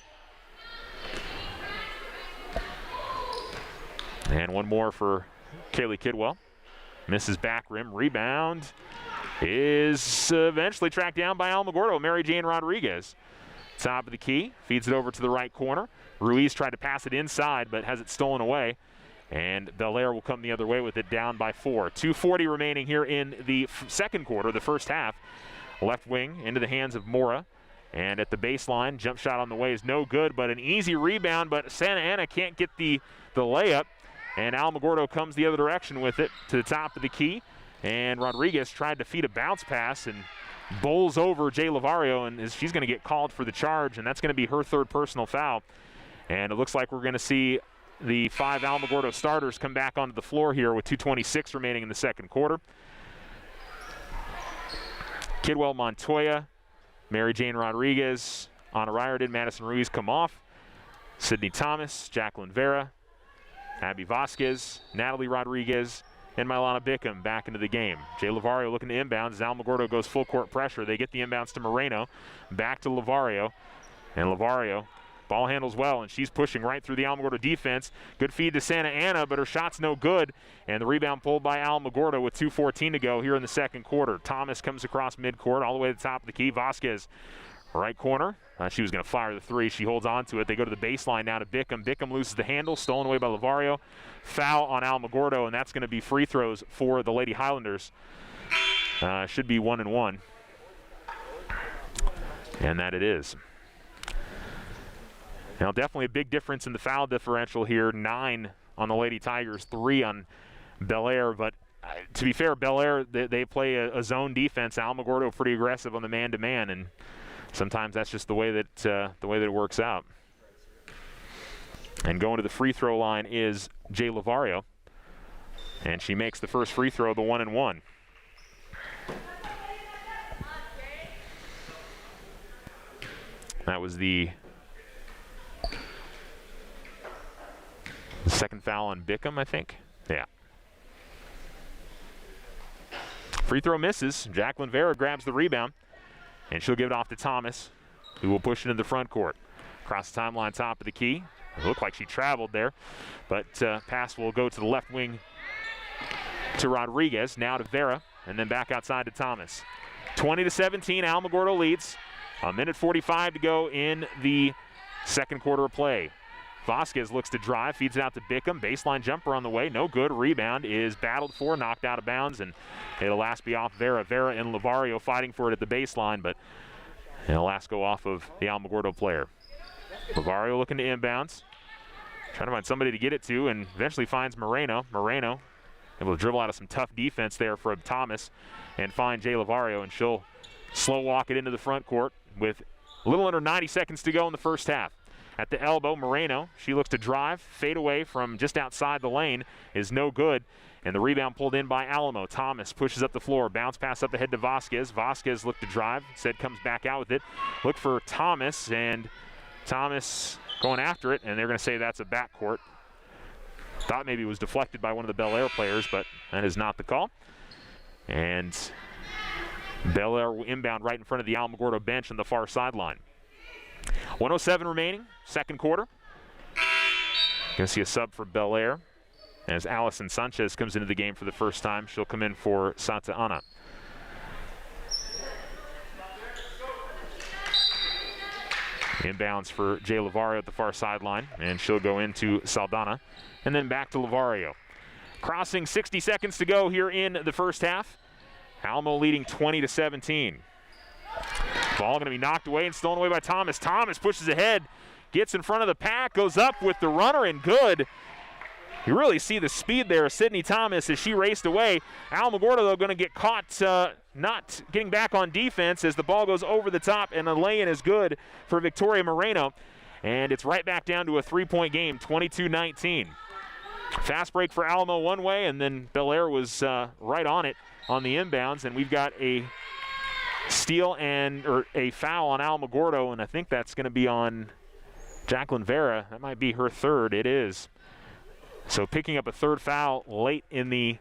And one more for Kaylee Kidwell. Misses back rim. Rebound is eventually tracked down by Alamogordo, Mary Jane Rodriguez. Top of the key, feeds it over to the right corner. Ruiz tried to pass it inside, but has it stolen away. And Bel Air will come the other way with it, down by 4. 2:40 remaining here in the second quarter, the first half. Left wing into the hands of Mora. And at the baseline, jump shot on the way is no good, but an easy rebound, but Santa Ana can't get the layup. And Alamogordo comes the other direction with it to the top of the key. And Rodriguez tried to feed a bounce pass and bowls over Jay Lavario, and she's going to get called for the charge, and that's going to be her 3rd personal foul. And it looks like we're going to see the 5 Alamogordo starters come back onto the floor here with 2:26 remaining in the second quarter. Kidwell, Montoya, Mary Jane Rodriguez, Anna Riordan, Madison Ruiz come off. Sydney Thomas, Jacqueline Vera, Abby Vasquez, Natalie Rodriguez, and Milana Bickham back into the game. Jay Lavario looking to inbounds as Alamogordo goes full court pressure. They get the inbounds to Moreno, back to Lavario, and Lavario ball handles well, and she's pushing right through the Alamogordo defense. Good feed to Santa Ana, but her shot's no good, and the rebound pulled by Alamogordo with 2:14 to go here in the second quarter. Thomas comes across midcourt all the way to the top of the key. Vasquez, right corner. She was going to fire the 3. She holds on to it. They go to the baseline now to Bickham. Bickham loses the handle, stolen away by Lavario. Foul on Alamogordo, and that's going to be free throws for the Lady Highlanders. Should be 1 and 1. And that it is. Now, definitely a big difference in the foul differential here. 9 on the Lady Tigers, 3 on Bel Air. But to be fair, Bel Air, they play a zone defense. Alamogordo pretty aggressive on the man-to-man, and sometimes that's just the way that it works out. And going to the free throw line is Jay Lavario, and she makes the first free throw, the 1 and 1. That was the second foul on Bickham, I think. Yeah. Free throw misses. Jacqueline Vera grabs the rebound, and she'll give it off to Thomas, who will push it into the front court. Across the timeline, top of the key. It looked like she traveled there, but pass will go to the left wing to Rodriguez, now to Vera, and then back outside to Thomas. 20-17, Alamogordo leads. 1:45 to go in the second quarter of play. Vasquez looks to drive, feeds it out to Bickham. Baseline jumper on the way, no good. Rebound is battled for, knocked out of bounds, and it'll last be off Vera. Vera and Lavario fighting for it at the baseline, but it'll last go off of the Alamogordo player. Lavario looking to inbounds, trying to find somebody to get it to, and eventually finds Moreno. Moreno able to dribble out of some tough defense there for Thomas and find Jay Lavario, and she'll slow walk it into the front court with a little under 90 seconds to go in the first half. At the elbow, Moreno, she looks to drive, fade away from just outside the lane is no good, and the rebound pulled in by Alamo. Thomas pushes up the floor, bounce pass up ahead to Vasquez. Vasquez looked to drive, said comes back out with it. Look for Thomas, and Thomas going after it, and they're going to say that's a backcourt. Thought maybe it was deflected by one of the Bel Air players, but that is not the call. And Bel Air will inbound right in front of the Alamogordo bench on the far sideline. 1:07 remaining, second quarter. Gonna see a sub for Bel Air. as Allison Sanchez comes into the game for the first time. She'll come in for Santa Ana. Inbounds for Jay Lavario at the far sideline, and she'll go into Saldana, and then back to Lavario. Crossing 60 seconds to go here in the first half. Alamo leading 20-17. Ball going to be knocked away and stolen away by Thomas. Thomas pushes ahead, gets in front of the pack, goes up with the runner, and good. You really see the speed there of Sydney Thomas as she raced away. Alamogordo, though, going to get caught not getting back on defense as the ball goes over the top, and the lay-in is good for Victoria Moreno. And it's right back down to a 3-point game, 22-19. Fast break for Alamo one way, and then Bel Air was right on it on the inbounds, and we've got a steal or a foul on Alamogordo, and I think that's going to be on Jacqueline Vera. That might be her third. It is. So picking up a third foul late in the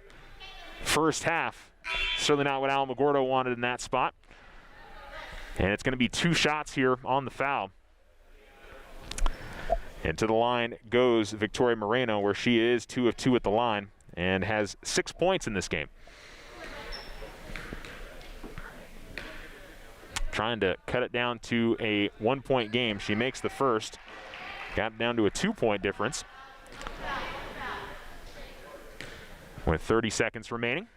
first half. Certainly not what Alamogordo wanted in that spot. And it's going to be 2 shots here on the foul. And to the line goes Victoria Moreno, where she is 2 of 2 at the line and has 6 points in this game. Trying to cut it down to a 1-point game. She makes the first. Got it down to a 2-point difference. With 30 seconds remaining.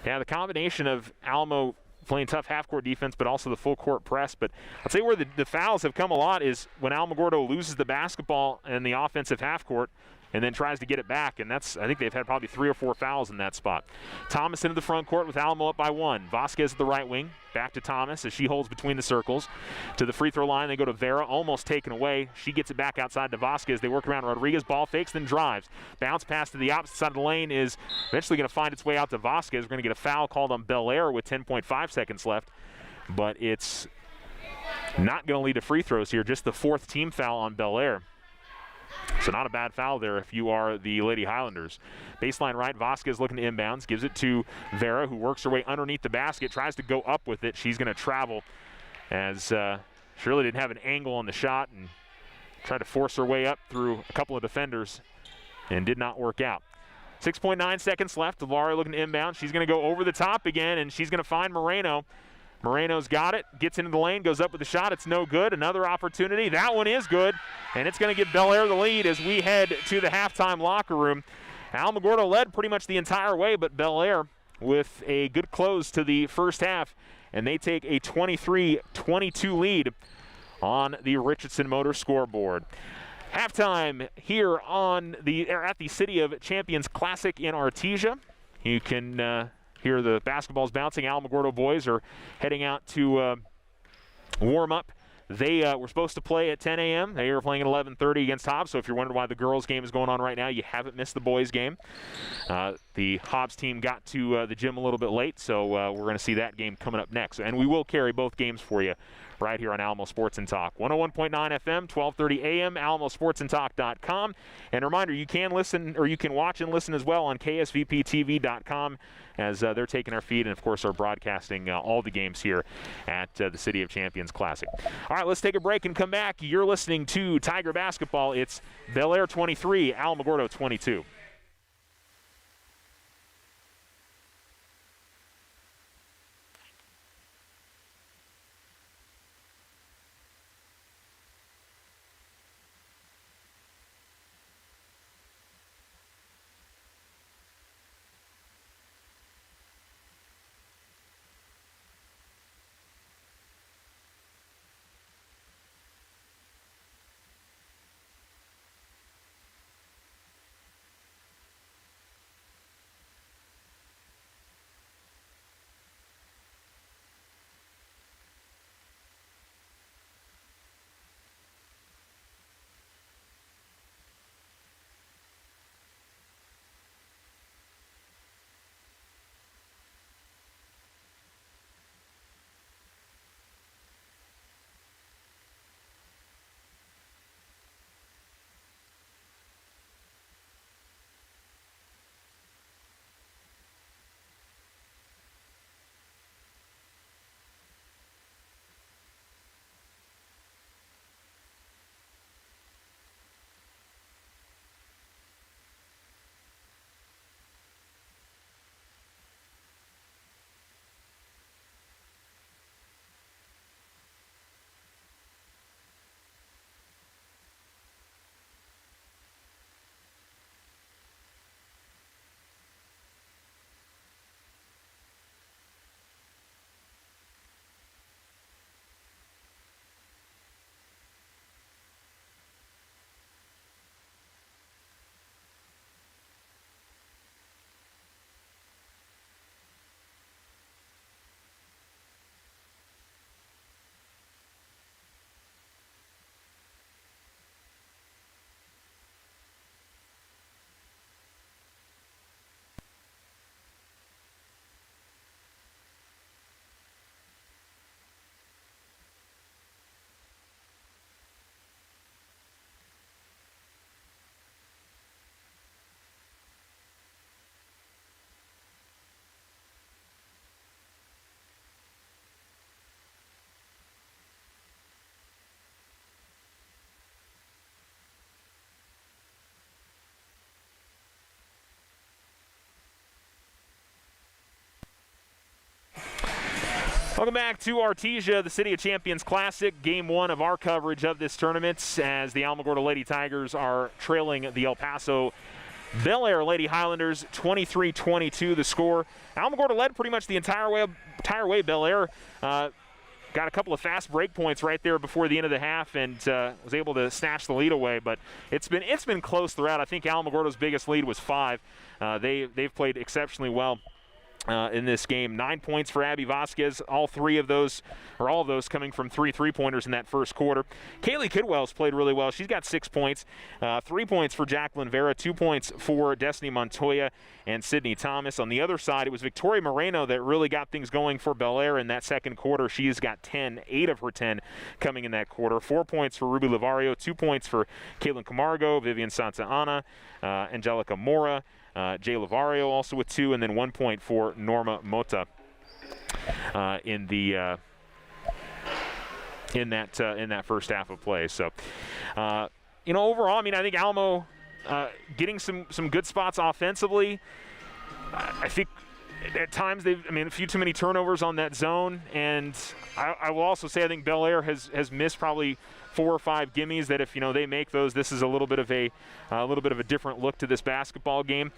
Yeah, the combination of Alamo playing tough half-court defense, but also the full-court press. But I'll tell you where the fouls have come a lot is when Alamogordo loses the basketball in the offensive half-court and then tries to get it back, and I think they've had probably 3 or 4 fouls in that spot. Thomas into the front court with Alamo up by 1. Vasquez at the right wing. Back to Thomas as she holds between the circles. To the free throw line, they go to Vera, almost taken away. She gets it back outside to Vasquez. They work around Rodriguez, ball fakes, then drives. Bounce pass to the opposite side of the lane is eventually going to find its way out to Vasquez. We're going to get a foul called on Bel Air with 10.5 seconds left, but it's not going to lead to free throws here, just the 4th team foul on Bel Air. So not a bad foul there if you are the Lady Highlanders. Baseline right, Vasquez looking to inbounds, gives it to Vera, who works her way underneath the basket, tries to go up with it. She's going to travel as she really didn't have an angle on the shot and tried to force her way up through a couple of defenders and did not work out. 6.9 seconds left. Lavario looking to inbound. She's going to go over the top again, and she's going to find Moreno. Moreno's got it, gets into the lane, goes up with the shot. It's no good. Another opportunity. That one is good, and it's going to give Bel Air the lead as we head to the halftime locker room. Alamogordo led pretty much the entire way, but Bel Air with a good close to the first half, and they take a 23-22 lead on the Richardson Motor scoreboard. Halftime here at the City of Champions Classic in Artesia. You can hear the basketballs bouncing. Alamogordo boys are heading out to warm up. They were supposed to play at 10 a.m. They are playing at 11:30 against Hobbs, so if you're wondering why the girls' game is going on right now, you haven't missed the boys' game. The Hobbs team got to the gym a little bit late, so we're going to see that game coming up next. And we will carry both games for you right here on Alamo Sports and Talk. 101.9 FM, 12:30 a.m., alamosportsandtalk.com. And a reminder, you can listen, or you can watch and listen as well on ksvptv.com as they're taking our feed and, of course, are broadcasting all the games here at the City of Champions Classic. All right, let's take a break and come back. You're listening to Tiger Basketball. It's Bel Air 23, Alamogordo 22. Welcome back to Artesia, the City of Champions Classic, Game 1 of our coverage of this tournament, as the Alamogordo Lady Tigers are trailing the El Paso Bel Air Lady Highlanders 23-22 the score. Alamogordo led pretty much the entire way. Bel Air got a couple of fast break points right there before the end of the half and was able to snatch the lead away, but it's been close throughout. I think Alamogordo's biggest lead was 5. They've played exceptionally well in this game. 9 points for Abby Vasquez, all of those coming from 3-3-pointers in that first quarter. Kaylee Kidwell's played really well. She's got 6 points. 3 points for Jacqueline Vera, 2 points for Destiny Montoya and Sydney Thomas. On the other side, it was Victoria Moreno that really got things going for Bel Air in that second quarter. She's got 10, 8 of her 10 coming in that quarter. 4 points for Ruby Lavario, 2 points for Caitlin Camargo, Vivian Santa Ana, Angelica Mora, Jay Lavario also with 2, and then 1 point for Norma Mota in that first half of play. So, overall, I think Alamo getting some good spots offensively. I think at times a few too many turnovers on that zone, and I will also say I think Bel Air has missed probably 4 or 5 gimmies that if they make those, this is a little bit of a different look to this basketball game.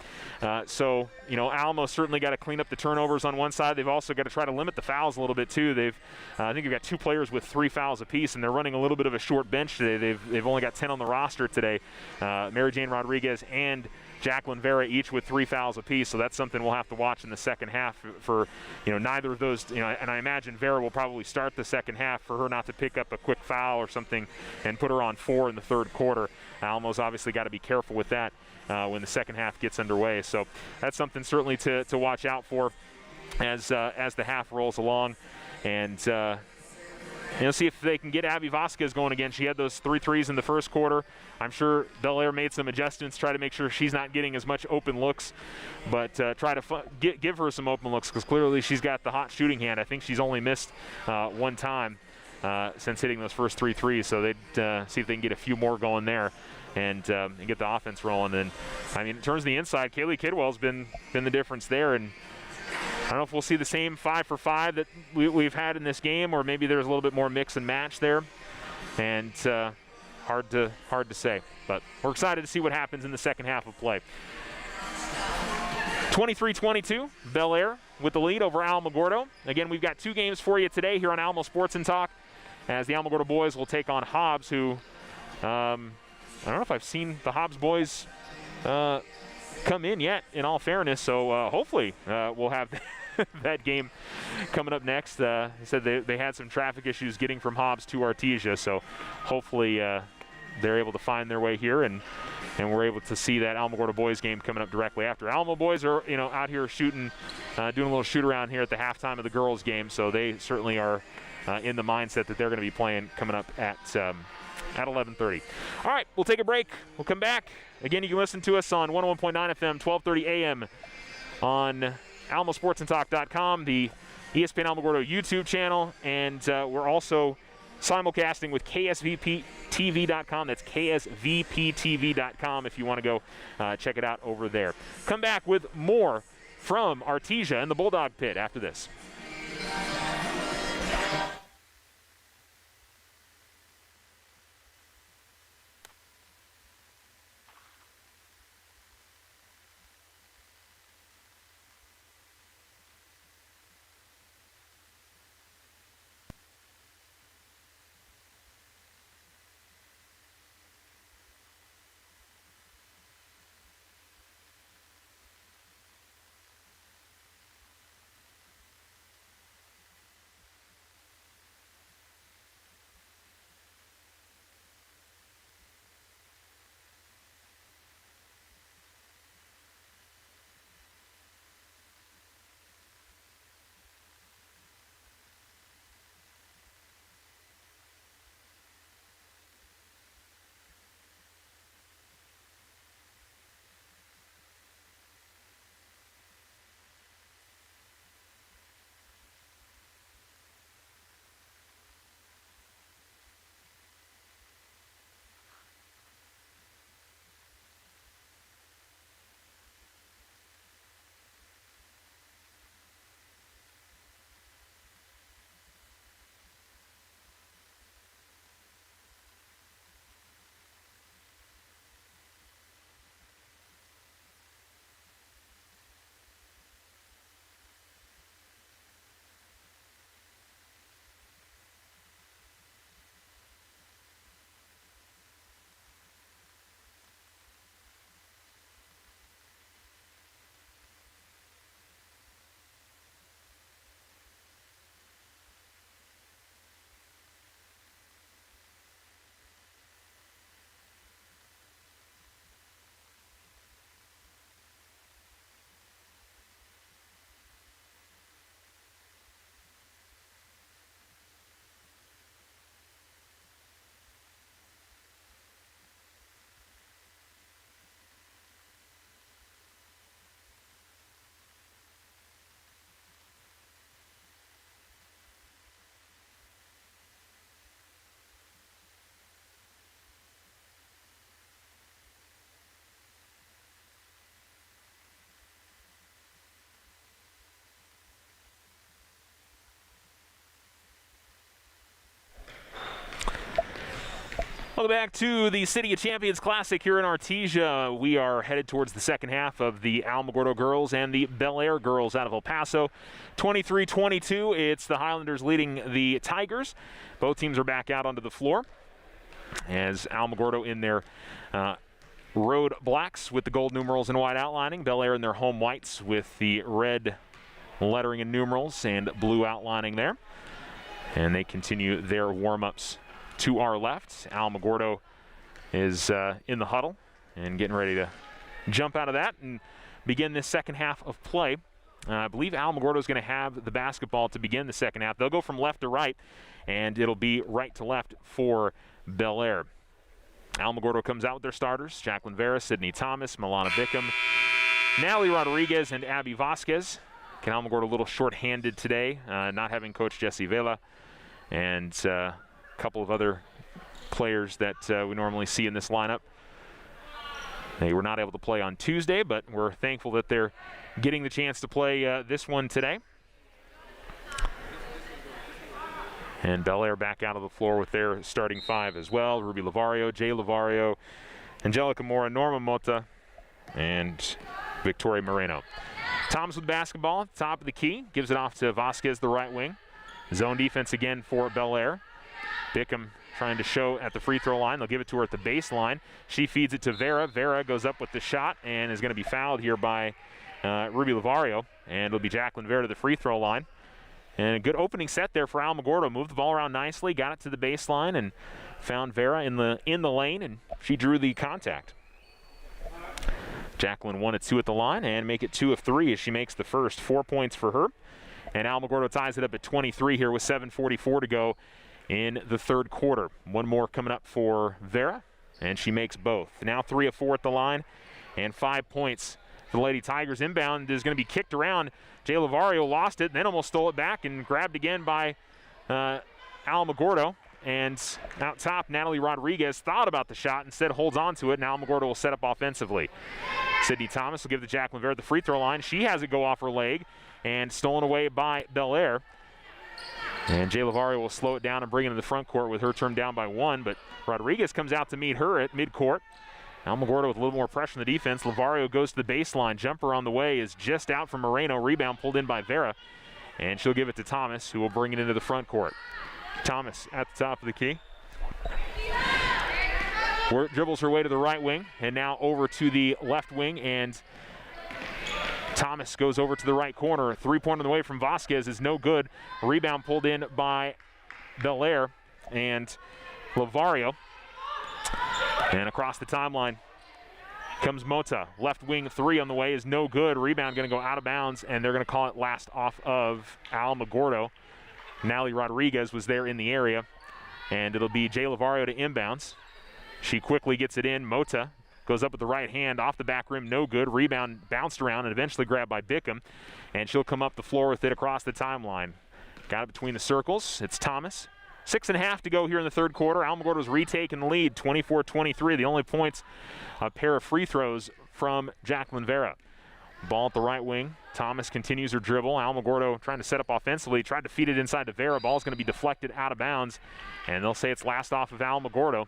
So Alamo certainly got to clean up the turnovers on one side. They've also got to try to limit the fouls a little bit too. I think they've got 2 players with 3 fouls apiece, and they're running a little bit of a short bench today. They've only got 10 on the roster today. Mary Jane Rodriguez and Jacqueline Vera each with 3 fouls apiece, so that's something we'll have to watch in the second half for neither of those. And I imagine Vera will probably start the second half for her not to pick up a quick foul or something and put her on 4 in the third quarter. Almo's obviously got to be careful with that when the second half gets underway. So that's something certainly to watch out for as the half rolls along, and see if they can get Abby Vasquez going again. She had those 3 threes in the first quarter. I'm sure Bel Air made some adjustments, try to make sure she's not getting as much open looks, but try to give her some open looks, because clearly she's got the hot shooting hand. I think she's only missed 1 time since hitting those first 3 threes, so they'd see if they can get a few more going there and get the offense rolling. And in terms of the inside, Kaylee Kidwell's been the difference there, and I don't know if we'll see the same 5 for 5 that we've had in this game, or maybe there's a little bit more mix and match there, and hard to say. But we're excited to see what happens in the second half of play. 23-22, Bel Air with the lead over Alamogordo. Again, we've got 2 games for you today here on Alamo Sports and Talk, as the Alamogordo boys will take on Hobbs, who I don't know if I've seen the Hobbs boys come in yet, in all fairness, so hopefully we'll have that game coming up next. They said they had some traffic issues getting from Hobbs to Artesia, so hopefully they're able to find their way here, and we're able to see that Alamogordo boys game coming up directly after. Alamo boys are out here shooting, doing a little shoot around here at the halftime of the girls game, so they certainly are in the mindset that they're going to be playing coming up at 11:30. All right, we'll take a break. We'll come back. Again, you can listen to us on 101.9 FM, 12:30 a.m. on AlamoSportsandTalk.com, the ESPN Alamogordo YouTube channel, and we're also simulcasting with KSVPTV.com. That's KSVPTV.com if you want to go check it out over there. Come back with more from Artesia and the Bulldog Pit after this. Welcome back to the City of Champions Classic here in Artesia. We are headed towards the second half of the Alamogordo girls and the Bel Air girls out of El Paso. 23-22, it's the Highlanders leading the Tigers. Both teams are back out onto the floor as Alamogordo in their road blacks with the gold numerals and white outlining. Bel Air in their home whites with the red lettering and numerals and blue outlining there. And they continue their warm-ups to our left. Alamogordo is in the huddle and getting ready to jump out of that and begin this second half of play. I believe Alamogordo is going to have the basketball to begin the second half. They'll go from left to right, and it'll be right to left for Bel Air. Alamogordo comes out with their starters: Jacqueline Vera, Sydney Thomas, Milana Bickham, Natalie Rodriguez, and Abby Vasquez. Alamogordo a little short-handed today, not having Coach Jesse Vela, and a couple of other players that we normally see in this lineup. They were not able to play on Tuesday, but we're thankful that they're getting the chance to play this one today. And Bel Air back out of the floor with their starting five as well: Ruby Lavario, Jay Lavario, Angelica Mora, Norma Mota, and Victoria Moreno. Thomas with basketball at the top of the key, gives it off to Vasquez, the right wing. Zone defense again for Bel Air. Bickham trying to show at the free throw line. They'll give it to her at the baseline. She feeds it to Vera. Vera goes up with the shot and is going to be fouled here by Ruby Lavario. And it'll be Jacqueline Vera to the free throw line. And a good opening set there for Alamogordo. Moved the ball around nicely, got it to the baseline, and found Vera in the lane, and she drew the contact. Jacqueline 1 of 2 at the line and make it 2 of 3 as she makes the first. 4 points for her. And Alamogordo ties it up at 23 here with 7:44 to go in the third quarter. One more coming up for Vera, and she makes both. Now 3 of 4 at the line and 5 points for the Lady Tigers. Inbound is going to be kicked around. Jay Lavario lost it, then almost stole it back and grabbed again by Alamogordo. And out top, Natalie Rodriguez thought about the shot, instead holds on to it, and Alamogordo will set up offensively. Sydney Thomas will give the Jacqueline Vera the free throw line. She has it go off her leg and stolen away by Bel Air. And Jay Lavario will slow it down and bring it into the front court with her turned down by 1, but Rodriguez comes out to meet her at midcourt. Alamogordo with a little more pressure on the defense. Lavario goes to the baseline. Jumper on the way is just out from Moreno. Rebound pulled in by Vera. And she'll give it to Thomas, who will bring it into the front court. Thomas at the top of the key. Dribbles her way to the right wing, and now over to the left wing, and Thomas goes over to the right corner. 3-pointer on the way from Vasquez is no good. Rebound pulled in by Bel Air and Lavario. And across the timeline comes Mota. Left wing 3 on the way is no good. Rebound going to go out of bounds, and they're going to call it last off of Alamogordo. Natalie Rodriguez was there in the area, and it'll be Jay Lavario to inbounds. She quickly gets it in. Mota goes up with the right hand, off the back rim, no good. Rebound bounced around and eventually grabbed by Bickham, and she'll come up the floor with it across the timeline. Got it between the circles. It's Thomas. 6.5 to go here in the third quarter. Alamogordo's retaken the lead, 24-23. The only points, a pair of free throws from Jacqueline Vera. Ball at the right wing. Thomas continues her dribble. Alamogordo trying to set up offensively. Tried to feed it inside to Vera. Ball's going to be deflected out of bounds, and they'll say it's last off of Alamogordo.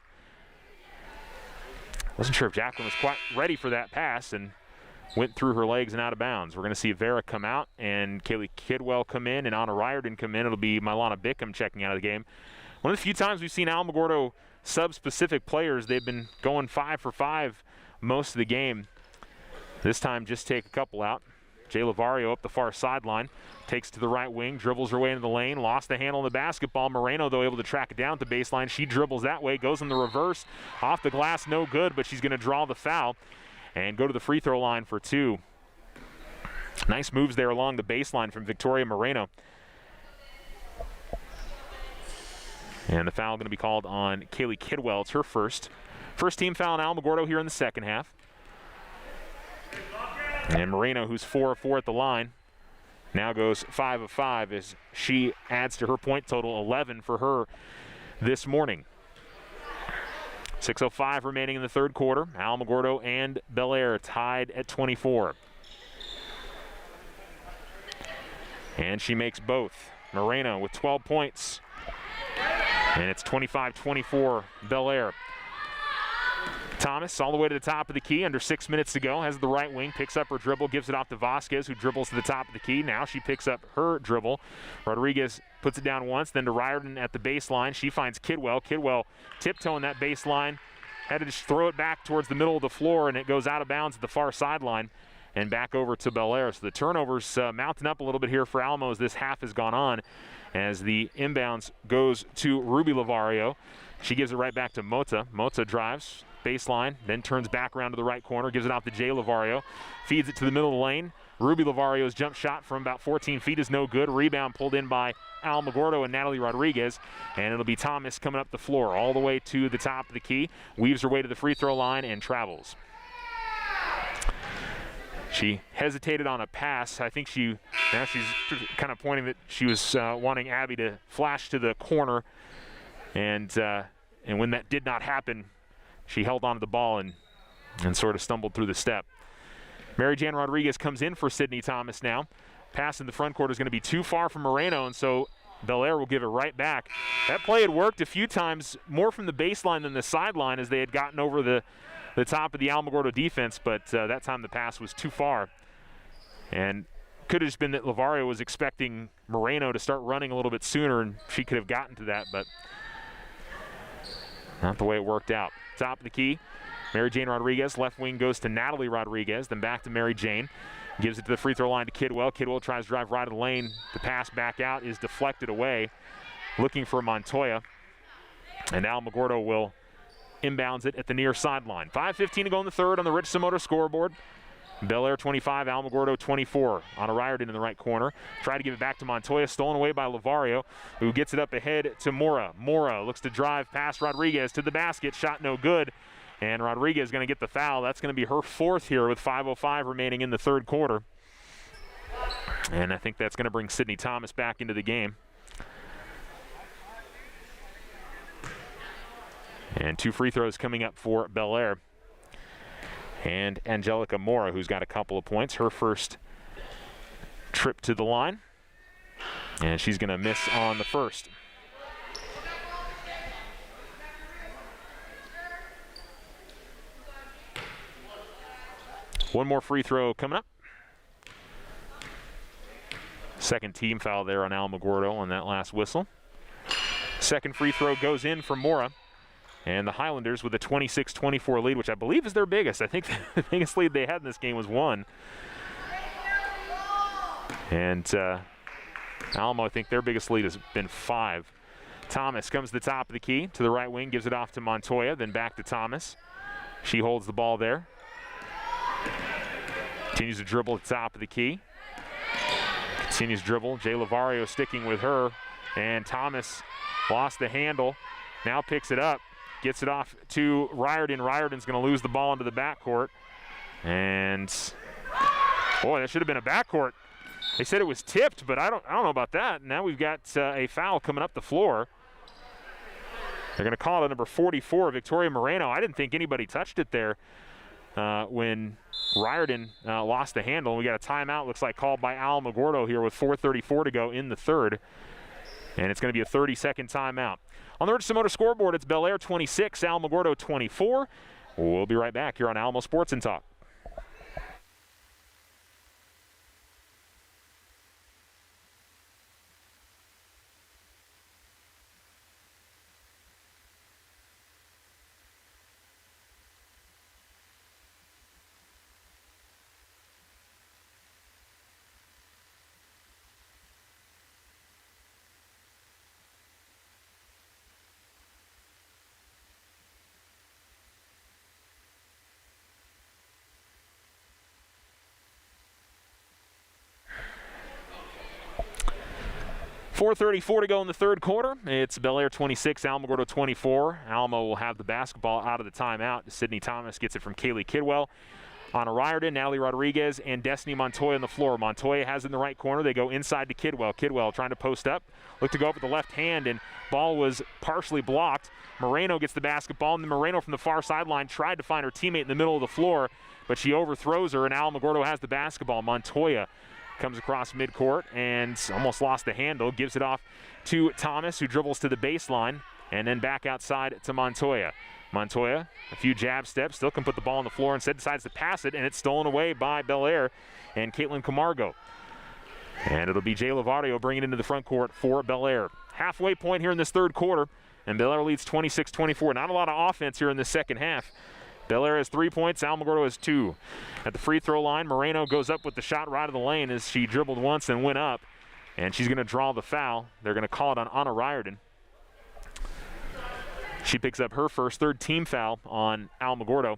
Wasn't sure if Jacqueline was quite ready for that pass and went through her legs and out of bounds. We're going to see Vera come out and Kaylee Kidwell come in and Anna Riordan come in. It'll be Milana Bickham checking out of the game. One of the few times we've seen Alamogordo sub-specific players, they've been going 5 for 5 most of the game. This time just take a couple out. Jay Lavario up the far sideline, takes to the right wing, dribbles her way into the lane, lost the handle on the basketball. Moreno, though, able to track it down at the baseline. She dribbles that way, goes in the reverse, off the glass, no good, but she's going to draw the foul and go to the free throw line for 2. Nice moves there along the baseline from Victoria Moreno. And the foul going to be called on Kaylee Kidwell. It's her first. First team foul on Alamogordo here in the second half. And Moreno, who's 4 of 4 at the line, now goes 5 of 5 as she adds to her point total, 11 for her this morning. 6:05 remaining in the third quarter. Alamogordo and Bel Air tied at 24. And she makes both. Moreno with 12 points. And it's 25-24 Bel Air. Thomas all the way to the top of the key, under 6 minutes to go, has the right wing, picks up her dribble, gives it off to Vasquez, who dribbles to the top of the key. Now she picks up her dribble. Rodriguez puts it down once, then to Riordan at the baseline. She finds Kidwell. Kidwell tiptoeing that baseline, had to just throw it back towards the middle of the floor, and it goes out of bounds at the far sideline and back over to Bel Air. So the turnovers mounting up a little bit here for Alamo as this half has gone on, as the inbounds goes to Ruby Lavario. She gives it right back to Mota. Mota drives baseline, then turns back around to the right corner, gives it off to Jay Lavario, feeds it to the middle of the lane. Ruby Lavario's jump shot from about 14 feet is no good. Rebound pulled in by Alamogordo and Natalie Rodriguez, and it'll be Thomas coming up the floor all the way to the top of the key, weaves her way to the free throw line and travels. She hesitated on a pass. I think now she's kind of pointing that she was wanting Abby to flash to the corner, and when that did not happen, she held onto the ball and sort of stumbled through the step. Mary Jan Rodriguez comes in for Sydney Thomas now. Pass in the front court is going to be too far from Moreno, and so Bel Air will give it right back. That play had worked a few times, more from the baseline than the sideline, as they had gotten over the top of the Alamogordo defense, but that time the pass was too far. And could have just been that Lavario was expecting Moreno to start running a little bit sooner, and she could have gotten to that, but not the way it worked out. Top of the key, Mary Jane Rodriguez. Left wing goes to Natalie Rodriguez, then back to Mary Jane. Gives it to the free throw line to Kidwell. Kidwell tries to drive right of the lane. The pass back out is deflected away, looking for Montoya. And Alamogordo will inbounds it at the near sideline. 5:15 to go in the third on the Richardson Motor scoreboard. Bel Air 25, Alamogordo 24 on a Riordan in the right corner. Try to give it back to Montoya, stolen away by Lavario, who gets it up ahead to Mora. Mora looks to drive past Rodriguez to the basket, shot no good. And Rodriguez is going to get the foul. That's going to be her fourth here with 5:05 remaining in the third quarter. And I think that's going to bring Sydney Thomas back into the game. And 2 free throws coming up for Bel Air. And Angelica Mora, who's got a couple of points, her first trip to the line. And she's going to miss on the first. One more free throw coming up. Second team foul there on Alamogordo on that last whistle. Second free throw goes in for Mora. And the Highlanders with a 26-24 lead, which I believe is their biggest. I think the biggest lead they had in this game was 1. And Alamo, I think their biggest lead has been 5. Thomas comes to the top of the key, to the right wing, gives it off to Montoya, then back to Thomas. She holds the ball there. Continues to dribble at the top of the key. Continues to dribble. Jay Lavario sticking with her. And Thomas lost the handle. Now picks it up. Gets it off to Riordan. Riordan's going to lose the ball into the backcourt. And, boy, that should have been a backcourt. They said it was tipped, but I don't know about that. Now we've got a foul coming up the floor. They're going to call it a number 44, Victoria Moreno. I didn't think anybody touched it there when Riordan lost the handle. We got a timeout, looks like, called by Alamogordo here with 4:34 to go in the third. And it's going to be a 30-second timeout. On the Richardson Motor scoreboard, it's Bel Air 26, Alamogordo 24. We'll be right back here on Alamo Sports and Talk. .434 to go in the third quarter. It's Bel Air 26, Alamogordo 24. Alamo will have the basketball out of the timeout. Sydney Thomas gets it from Kaylee Kidwell. On a Riordan, Natalie Rodriguez, and Destiny Montoya on the floor. Montoya has it in the right corner. They go inside to Kidwell. Kidwell trying to post up. Look to go up with the left hand, and ball was partially blocked. Moreno gets the basketball, and then Moreno from the far sideline tried to find her teammate in the middle of the floor, but she overthrows her, and Alamogordo has the basketball. Montoya comes across midcourt and almost lost the handle. Gives it off to Thomas, who dribbles to the baseline, and then back outside to Montoya. Montoya, a few jab steps, still can put the ball on the floor, instead decides to pass it, and it's stolen away by Belair and Caitlin Camargo. And it'll be Jay Lavario bringing it into the front court for Belair. Halfway point here in this third quarter, and Belair leads 26-24. Not a lot of offense here in the second half. Belair has 3 points, Alamogordo has 2. At the free throw line, Moreno goes up with the shot right of the lane as she dribbled once and went up. And she's going to draw the foul. They're going to call it on Anna Riordan. She picks up her first third team foul on Alamogordo,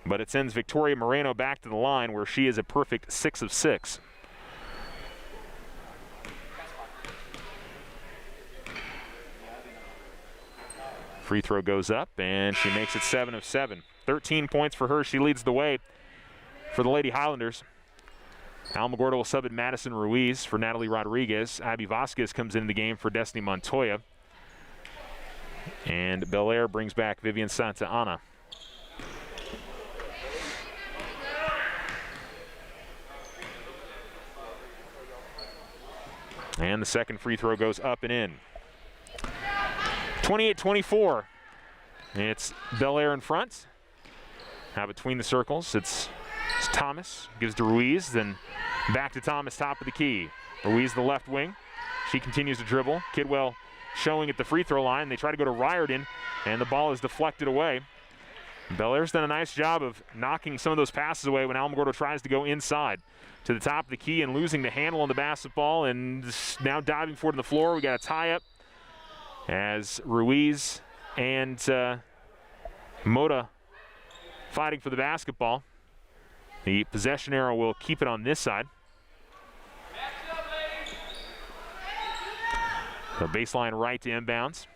but it sends Victoria Moreno back to the line where she is a perfect 6 of 6. Free throw goes up, and she makes it 7 of 7. 13 points for her. She leads the way for the Lady Highlanders. Alamogordo will sub in Madison Ruiz for Natalie Rodriguez. Abby Vasquez comes into the game for Destiny Montoya. And Belair brings back Vivian Santa Ana. And the second free throw goes up and in. 28-24. It's Belair in front. Now between the circles, it's Thomas. Gives to Ruiz, then back to Thomas, top of the key. Ruiz, the left wing. She continues to dribble. Kidwell showing at the free throw line. They try to go to Riordan, and the ball is deflected away. Belair's done a nice job of knocking some of those passes away when Alamogordo tries to go inside to the top of the key and losing the handle on the basketball, and now diving forward on the floor. We got a tie-up as Ruiz and Moda fighting for the basketball. The possession arrow will keep it on this side. The baseline right to inbounds.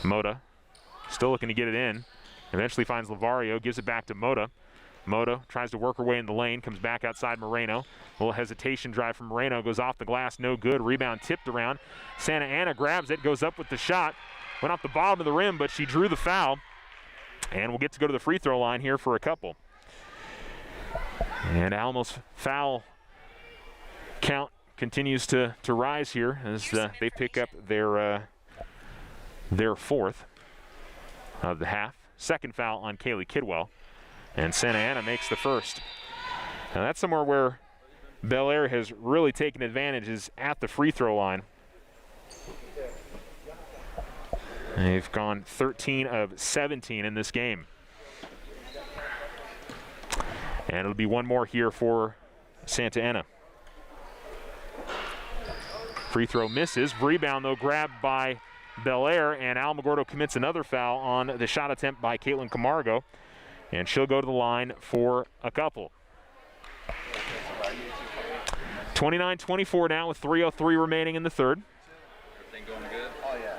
Moda still looking to get it in. Eventually finds Lavario, gives it back to Moda. Moda tries to work her way in the lane, comes back outside Moreno. A little hesitation drive from Moreno, goes off the glass, no good. Rebound tipped around. Santa Ana grabs it, goes up with the shot. Went off the bottom of the rim, but she drew the foul. And we'll get to go to the free throw line here for a couple. And Alamo's foul count continues to rise here as they pick up their fourth of the half. Second foul on Kaylee Kidwell. And Santa Ana makes the first. Now that's somewhere where Belair has really taken advantage, is at the free throw line. They've gone 13 of 17 in this game. And it'll be one more here for Santa Ana. Free throw misses. Rebound, though, grabbed by Belair, and Alamogordo commits another foul on the shot attempt by Caitlin Camargo. And she'll go to the line for a couple. 29-24 now with 3:03 remaining in the third. Everything going good? Oh, yeah.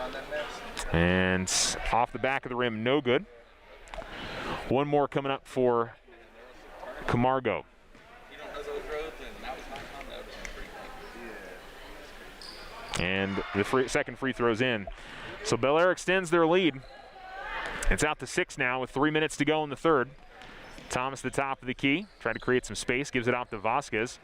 On that mess. And off the back of the rim, no good. One more coming up for Camargo. And the second free throw's in. So Belair extends their lead. It's out to 6 now with 3 minutes to go in the third. Thomas at the top of the key, trying to create some space, gives it off to Vasquez.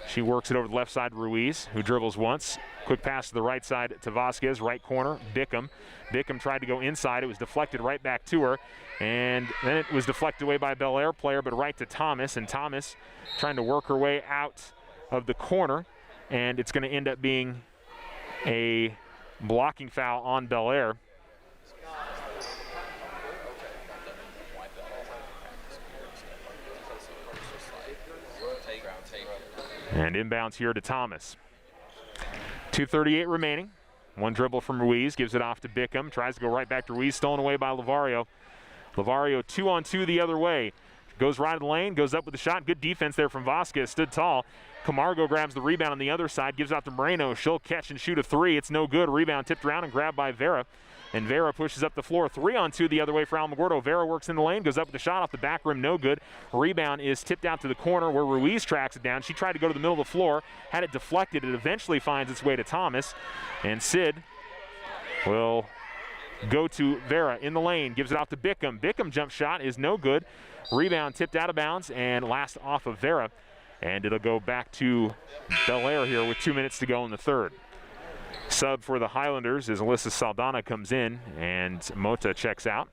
She works it over the left side to Ruiz, who dribbles once. Quick pass to the right side to Vasquez, right corner, Bickham. Bickham tried to go inside. It was deflected right back to her. And then it was deflected away by a Belair player, but right to Thomas. And Thomas trying to work her way out of the corner. And it's going to end up being a blocking foul on Belair. And inbounds here to Thomas. 2:38 remaining. One dribble from Ruiz, gives it off to Bickham. Tries to go right back to Ruiz, stolen away by Lavario. Lavario 2-on-2 the other way. Goes right of the lane, goes up with the shot. Good defense there from Vasquez, stood tall. Camargo grabs the rebound on the other side, gives out to Moreno. She'll catch and shoot a three. It's no good. Rebound tipped around and grabbed by Vera. And Vera pushes up the floor. 3-on-2 the other way for Alamogordo. Vera works in the lane, goes up with the shot off the back rim, no good. Rebound is tipped out to the corner where Ruiz tracks it down. She tried to go to the middle of the floor, had it deflected. It eventually finds its way to Thomas. And Sid will go to Vera in the lane, gives it off to Bickham. Bickham jump shot is no good. Rebound tipped out of bounds and last off of Vera. And it'll go back to Belair here with 2 minutes to go in the third. Sub for the Highlanders as Alyssa Saldana comes in and Mota checks out.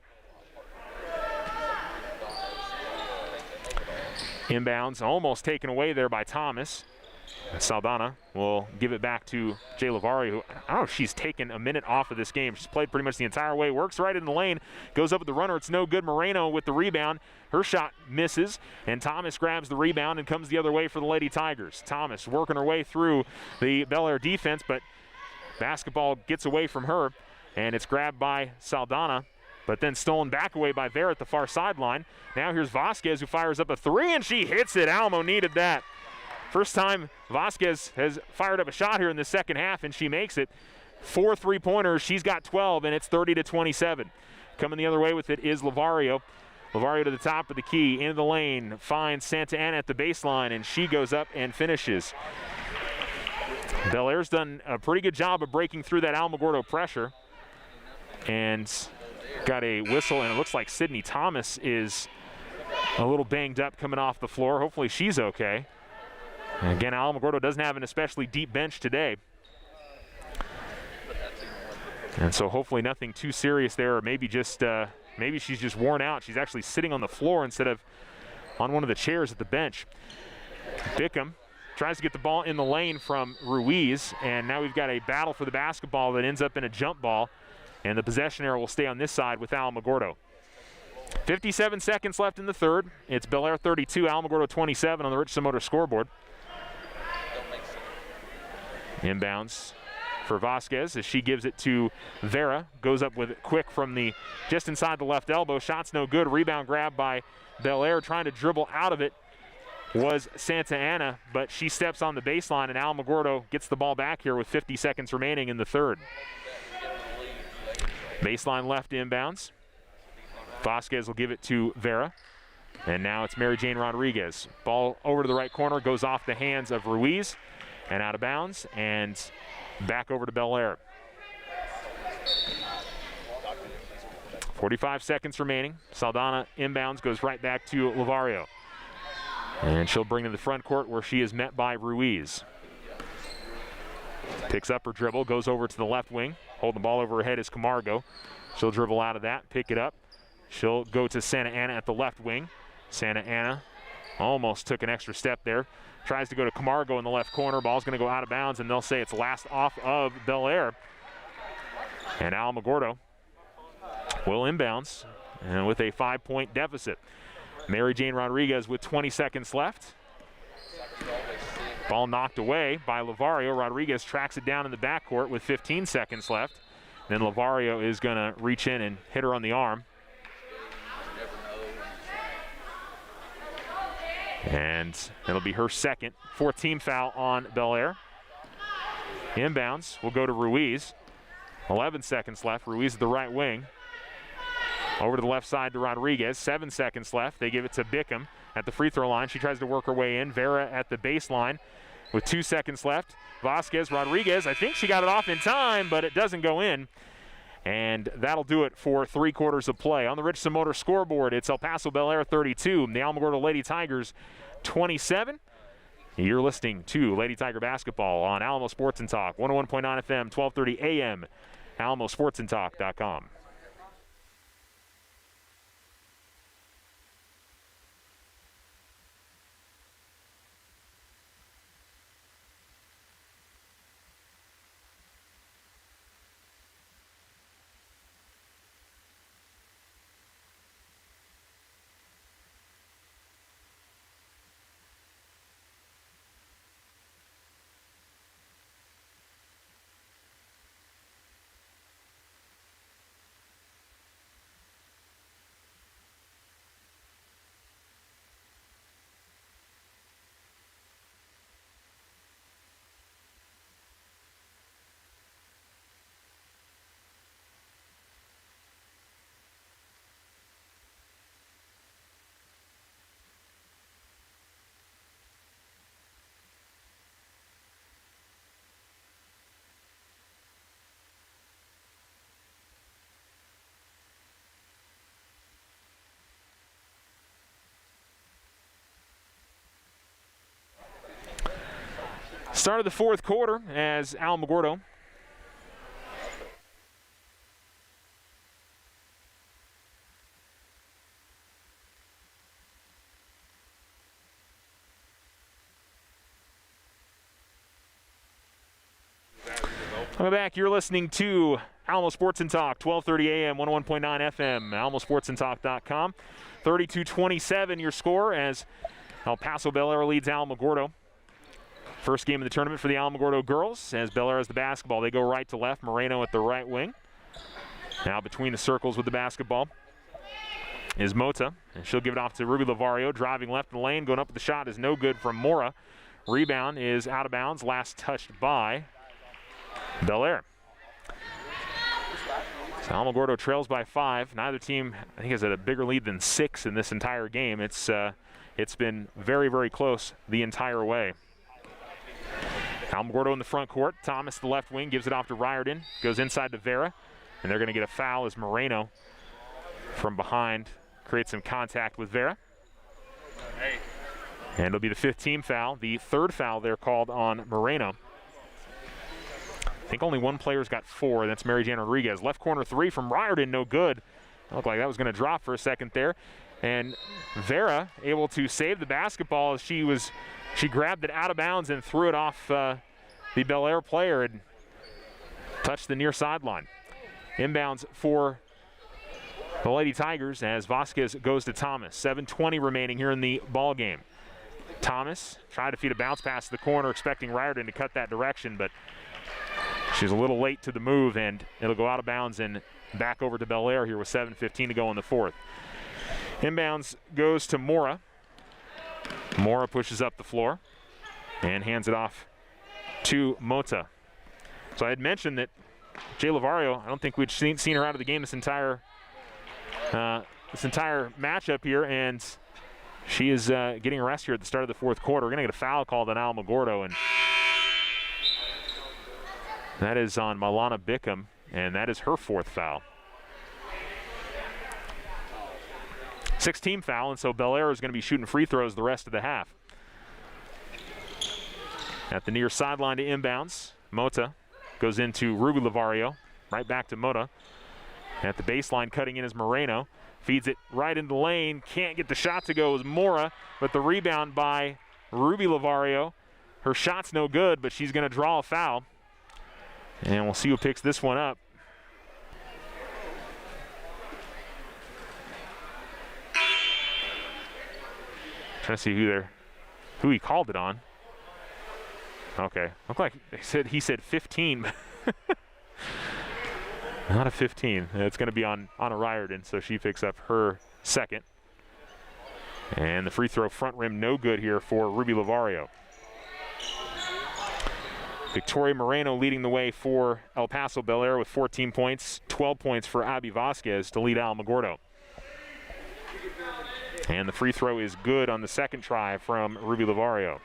Inbounds almost taken away there by Thomas. Saldana will give it back to Jay Lavari, who, I don't know if she's taken a minute off of this game. She's played pretty much the entire way. Works right in the lane, goes up with the runner. It's no good. Moreno with the rebound. Her shot misses, and Thomas grabs the rebound and comes the other way for the Lady Tigers. Thomas working her way through the Bel Air defense, but basketball gets away from her, and it's grabbed by Saldana, but then stolen back away by Vera at the far sideline. Now here's Vasquez, who fires up a three, and she hits it. Alamo needed that. First time Vasquez has fired up a shot here in the second half, and she makes it. 4 3-pointers. She's got 12, and it's 30-27. Coming the other way with it is Lavario. Lavario to the top of the key, into the lane, finds Santa Ana at the baseline, and she goes up and finishes. Bel Air's done a pretty good job of breaking through that Alamogordo pressure, and got a whistle, and it looks like Sydney Thomas is a little banged up coming off the floor. Hopefully she's okay. And again, Alamogordo doesn't have an especially deep bench today. And so hopefully nothing too serious there, or maybe just maybe she's just worn out. She's actually sitting on the floor instead of on one of the chairs at the bench. Bickham tries to get the ball in the lane from Ruiz, and now we've got a battle for the basketball that ends up in a jump ball, and the possession arrow will stay on this side with Alamogordo. 57 seconds left in the third. It's Bel Air 32, Alamogordo 27 on the Richardson Motor scoreboard. Inbounds for Vasquez as she gives it to Vera. Goes up with it quick from the just inside the left elbow. Shot's no good. Rebound grab by Bel Air. Trying to dribble out of it was Santa Ana, but she steps on the baseline, and Alamogordo gets the ball back here with 50 seconds remaining in the third. Baseline left inbounds. Vasquez will give it to Vera. And now it's Mary Jane Rodriguez. Ball over to the right corner, goes off the hands of Ruiz and out of bounds, and back over to Bel Air. 45 seconds remaining. Saldana inbounds, goes right back to Lavario. And she'll bring to the front court where she is met by Ruiz. Picks up her dribble, goes over to the left wing. Holding the ball over her head is Camargo. She'll dribble out of that, pick it up. She'll go to Santa Ana at the left wing. Santa Ana almost took an extra step there. Tries to go to Camargo in the left corner. Ball's going to go out of bounds, and they'll say it's last off of Bel Air. And Alamogordo will inbounds, and with a 5-point deficit. Mary Jane Rodriguez with 20 seconds left. Ball knocked away by Lavario. Rodriguez tracks it down in the backcourt with 15 seconds left. Then Lavario is going to reach in and hit her on the arm. And it'll be her second. 4th team foul on Bel Air. Inbounds will go to Ruiz. 11 seconds left. Ruiz at the right wing. Over to the left side to Rodriguez. 7 seconds left. They give it to Bickham at the free throw line. She tries to work her way in. Vera at the baseline with 2 seconds left. Vasquez, Rodriguez. I think she got it off in time, but it doesn't go in. And that'll do it for 3 quarters of play. On the Richardson Motor scoreboard, it's El Paso Bel Air 32, the Alamogordo Lady Tigers 27. You're listening to Lady Tiger basketball on Alamo Sports and Talk, 101.9 FM, 1230 AM, alamosportsandtalk.com. Start of the 4th quarter as Alamogordo Welcome back. You're listening to Alamo Sports and Talk, 1230 AM, 101.9 FM, alamosportsandtalk.com. 32-27 your score as El Paso Bel Air leads Alamogordo. First game of the tournament for the Alamogordo girls as Bel Air has the basketball. They go right to left. Moreno at the right wing. Now between the circles with the basketball is Mota, and she'll give it off to Ruby Lavario. Driving left in the lane, going up with the shot is no good from Mora. Rebound is out of bounds, last touched by Bel Air. So Alamogordo trails by 5. Neither team, I think, has a bigger lead than 6 in this entire game. It's been very, very close the entire way. Alamogordo in the front court. Thomas, the left wing, gives it off to Riordan. Goes inside to Vera, and they're going to get a foul as Moreno from behind creates some contact with Vera. And it'll be the 5th team foul. The 3rd foul they're called on Moreno. I think only one player's got 4, that's Mary Jan Rodriguez. Left corner 3 from Riordan, no good. Looked like that was going to drop for a second there. And Vera able to save the basketball as she grabbed it out of bounds and threw it off the Bel Air player and touched the near sideline. Inbounds for the Lady Tigers as Vasquez goes to Thomas. 7:20 remaining here in the ball game. Thomas tried to feed a bounce pass to the corner, expecting Riordan to cut that direction, but she's a little late to the move, and it'll go out of bounds and back over to Bel Air here with 7:15 to go in the 4th. Inbounds goes to Mora. Mora pushes up the floor and hands it off to Mota. So I had mentioned that Jay Lavario, I don't think we'd seen her out of the game this entire matchup here, and she is getting a rest here at the start of the 4th quarter. We're going to get a foul called on Alamogordo, and that is on Malana Bickham, and that is her 4th foul. 6th team foul, and so Bel Air is going to be shooting free throws the rest of the half. At the near sideline to inbounds, Mota goes into Ruby Lavario, right back to Mota. At the baseline, cutting in is Moreno. Feeds it right into the lane. Can't get the shot to go as Mora, but the rebound by Ruby Lavario. Her shot's no good, but she's going to draw a foul. And we'll see who picks this one up. Trying to see who he called it on. Okay, looked like he said 15. Not a 15. It's going to be on a Riordan, so she picks up her 2nd. And the free throw front rim no good here for Ruby Lavario. Victoria Moreno leading the way for El Paso Bel Air with 14 points, 12 points for Abby Vasquez to lead Alamogordo. And the free throw is good on the 2nd try from Ruby Lavario.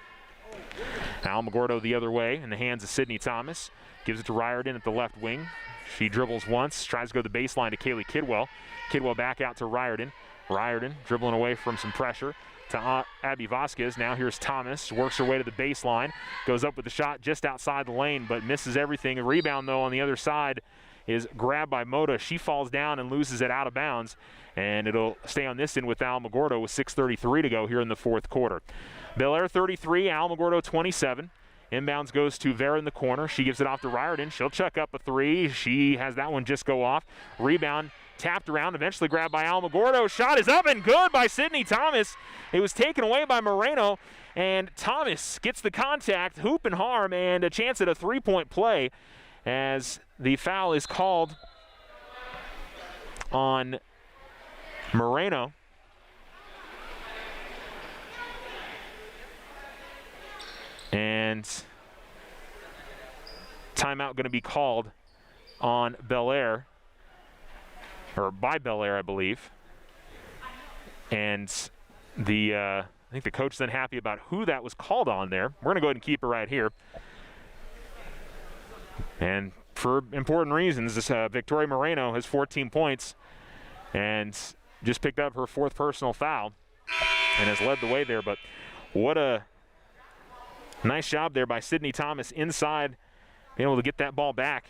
Alamogordo the other way in the hands of Sydney Thomas. Gives it to Riordan at the left wing. She dribbles once, tries to go to the baseline to Kaylee Kidwell. Kidwell back out to Riordan. Riordan dribbling away from some pressure to Abby Vasquez. Now here's Thomas, works her way to the baseline, goes up with the shot just outside the lane, but misses everything. A rebound, though, on the other side is grabbed by Mota. She falls down and loses it out of bounds, and it'll stay on this end with Alamogordo with 6:33 to go here in the 4th quarter. Bel Air 33, Alamogordo 27. Inbounds goes to Vera in the corner. She gives it off to Riordan. She'll chuck up a 3. She has that one just go off. Rebound tapped around, eventually grabbed by Alamogordo. Shot is up and good by Sydney Thomas. It was taken away by Moreno, and Thomas gets the contact, hoop and harm, and a chance at a 3-point play as the foul is called on Moreno. And timeout going to be called on Bel Air, or by Bel Air, I believe. And I think the coach is unhappy about who that was called on there. We're going to go ahead and keep it right here. And for important reasons, this Victoria Moreno has 14 points and just picked up her 4th personal foul and has led the way there. But what a nice job there by Sydney Thomas inside, being able to get that ball back,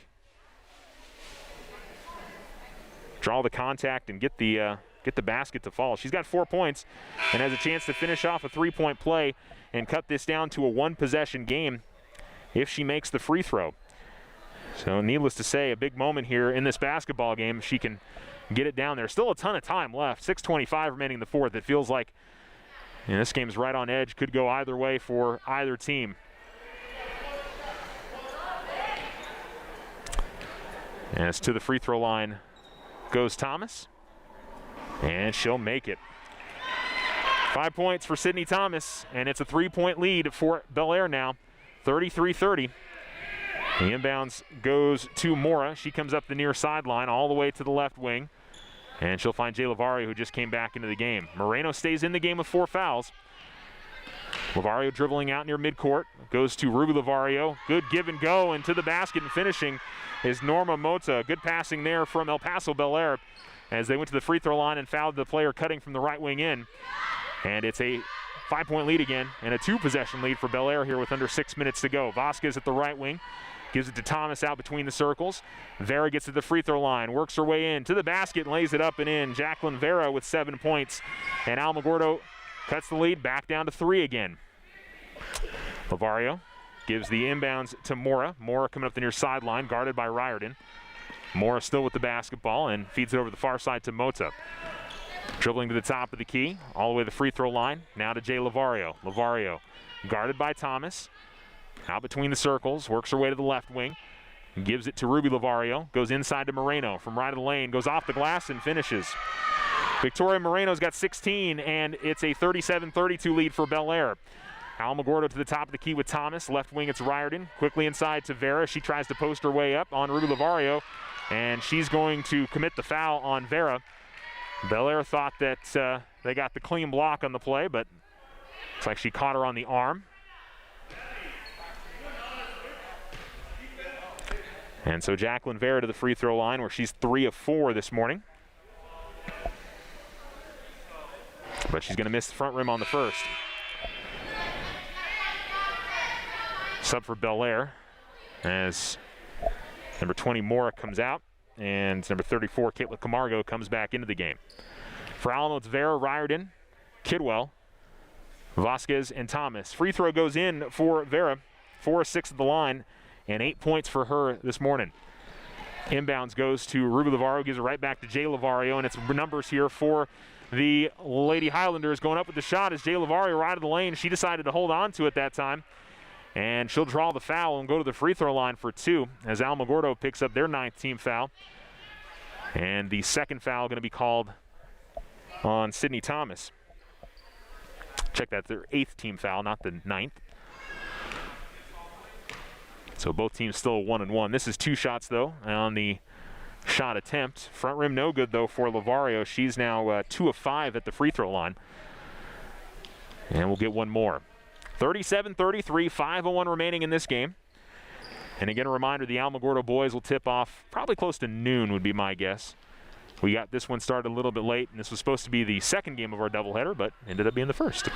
draw the contact, and get the basket to fall. She's got 4 points and has a chance to finish off a 3-point play and cut this down to a 1-possession game if she makes the free throw. So needless to say, a big moment here in this basketball game if she can get it down there. Still a ton of time left, 6:25 remaining in the fourth. It feels like this game's right on edge, could go either way for either team. As to the free throw line goes Thomas, and she'll make it. 5 points for Sydney Thomas, and it's a 3-point lead for Bel Air now, 33-30. The inbounds goes to Mora. She comes up the near sideline all the way to the left wing, and she'll find Jay Lavario, who just came back into the game. Moreno stays in the game with 4 fouls. Lavario dribbling out near midcourt, goes to Ruby Lavario. Good give and go, and to the basket and finishing is Norma Mota. Good passing there from El Paso Bel Air as they went to the free throw line and fouled the player cutting from the right wing in. And it's a 5-point lead again and a 2-possession lead for Bel Air here with under 6 minutes to go. Vasquez at the right wing. Gives it to Thomas out between the circles. Vera gets to the free throw line, works her way in to the basket, and lays it up and in. Jacqueline Vera with 7 points. And Alamogordo cuts the lead back down to 3 again. Lavario gives the inbounds to Mora. Mora coming up the near sideline, guarded by Riordan. Mora still with the basketball and feeds it over the far side to Mota. Dribbling to the top of the key, all the way to the free throw line. Now to Jay Lavario. Lavario guarded by Thomas. Out between the circles, works her way to the left wing. Gives it to Ruby Lavario. Goes inside to Moreno from right of the lane. Goes off the glass and finishes. Victoria Moreno's got 16, and it's a 37-32 lead for Bel Air. Alamogordo to the top of the key with Thomas. Left wing, it's Riordan. Quickly inside to Vera. She tries to post her way up on Ruby Lavario, and she's going to commit the foul on Vera. Bel Air thought that they got the clean block on the play, but looks like she caught her on the arm. And so Jacqueline Vera to the free throw line where she's 3 of 4 this morning. But she's going to miss the front rim on the first. Sub for Bel Air as number 20 Mora comes out and number 34 Caitlin Camargo comes back into the game. For Alamo, it's Vera, Riordan, Kidwell, Vasquez, and Thomas. Free throw goes in for Vera, 4 of 6 at the line, and 8 points for her this morning. Inbounds goes to Ruby Lavario, gives it right back to Jay Lavario, and it's numbers here for the Lady Highlanders. Going up with the shot is Jay Lavario right of the lane. She decided to hold on to it that time, and she'll draw the foul and go to the free throw line for 2 as Alamogordo picks up their 9th team foul. And the second foul going to be called on Sydney Thomas. Check that, their 8th team foul, not the 9th. So both teams still 1-1. This is 2 shots, though, on the shot attempt. Front rim no good, though, for Lavario. She's now 2 of 5 at the free throw line. And we'll get one more. 37-33, 5:01 remaining in this game. And again, a reminder, the Alamogordo boys will tip off probably close to noon would be my guess. We got this one started a little bit late, and this was supposed to be the second game of our doubleheader, but ended up being the first.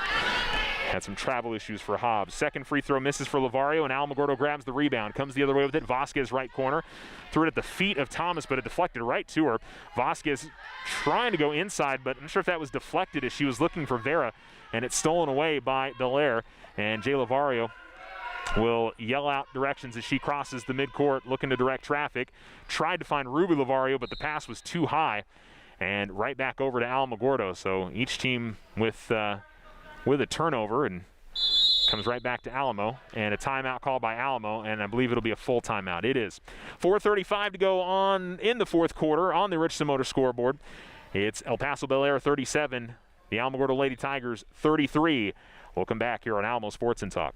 Had some travel issues for Hobbs. Second free throw misses for Lavario, and Alamogordo grabs the rebound. Comes the other way with it. Vasquez right corner. Threw it at the feet of Thomas, but it deflected right to her. Vasquez trying to go inside, but I'm not sure if that was deflected as she was looking for Vera, and it's stolen away by Bel Air. And Jay Lavario will yell out directions as she crosses the midcourt, looking to direct traffic. Tried to find Ruby Lavario, but the pass was too high. And right back over to Alamogordo. So each team with a turnover, and comes right back to Alamo, and a timeout called by Alamo, and I believe it'll be a full timeout. It is 4:35 to go on in the fourth quarter on the Richardson Motor scoreboard. It's El Paso Bel Air 37, the Alamogordo Lady Tigers 33. We'll come back here on Alamo Sports and Talk.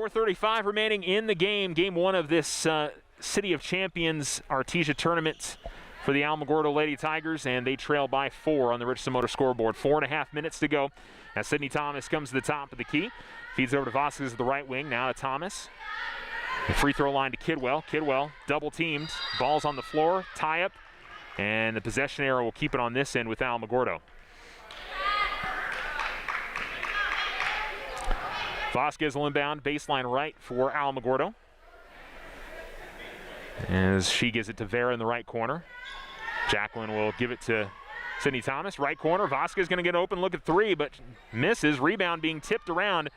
4:35 remaining in the game. Game 1 of this City of Champions Artesia tournament for the Alamogordo Lady Tigers, and they trail by 4 on the Richardson Motor scoreboard. 4.5 minutes to go as Sydney Thomas comes to the top of the key. Feeds over to Vasquez at the right wing. Now to Thomas. The free throw line to Kidwell. Kidwell double teamed. Ball's on the floor. Tie up. And the possession arrow will keep it on this end with Alamogordo. Vasquez will inbound. Baseline right for Alamogordo. As she gives it to Vera in the right corner. Jacqueline will give it to Sydney Thomas. Right corner. Vasquez going to get open. Look at 3, but misses. Rebound being tipped around.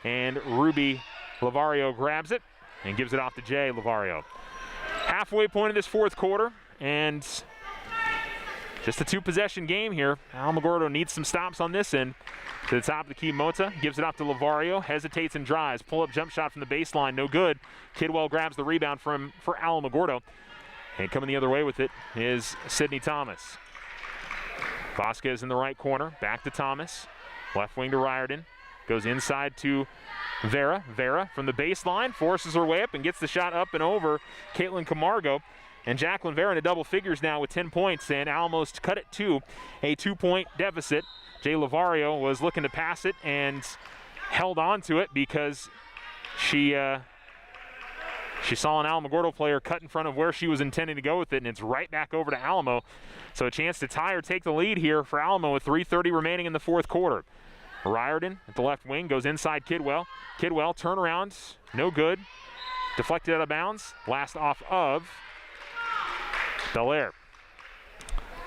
And Ruby Lavario grabs it and gives it off to Jay Lavario. Halfway point of this fourth quarter, and just a 2-possession game here. Alamogordo needs some stops on this end. To the top of the key, Mota gives it off to Lavario, hesitates and drives. Pull-up jump shot from the baseline, no good. Kidwell grabs the rebound for Alamogordo. And coming the other way with it is Sydney Thomas. Vasquez in the right corner, back to Thomas. Left wing to Riordan. Goes inside to Vera. Vera from the baseline forces her way up and gets the shot up and over Caitlin Camargo. And Jacqueline Vera into double figures now with 10 points, and almost cut it to a 2-point deficit. Jay Lavario was looking to pass it and held on to it because she saw an Alamogordo player cut in front of where she was intending to go with it, and it's right back over to Alamo. So a chance to tie or take the lead here for Alamo with 3:30 remaining in the fourth quarter. Riordan at the left wing goes inside Kidwell. Kidwell turnaround, no good. Deflected out of bounds. Last off of Belair.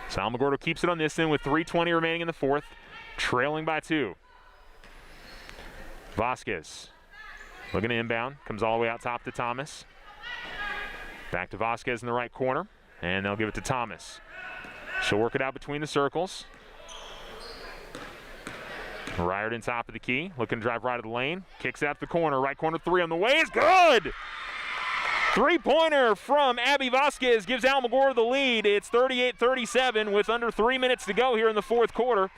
So Alamogordo keeps it on this end with 3:20 remaining in the fourth, trailing by 2. Vasquez looking to inbound, comes all the way out top to Thomas. Back to Vasquez in the right corner, and they'll give it to Thomas. She'll work it out between the circles. Riordan top of the key, looking to drive right of the lane, kicks out the corner, right corner 3 on the way, is good! 3-pointer from Abby Vasquez gives Alamogordo the lead. It's 38-37 with under 3 minutes to go here in the fourth quarter.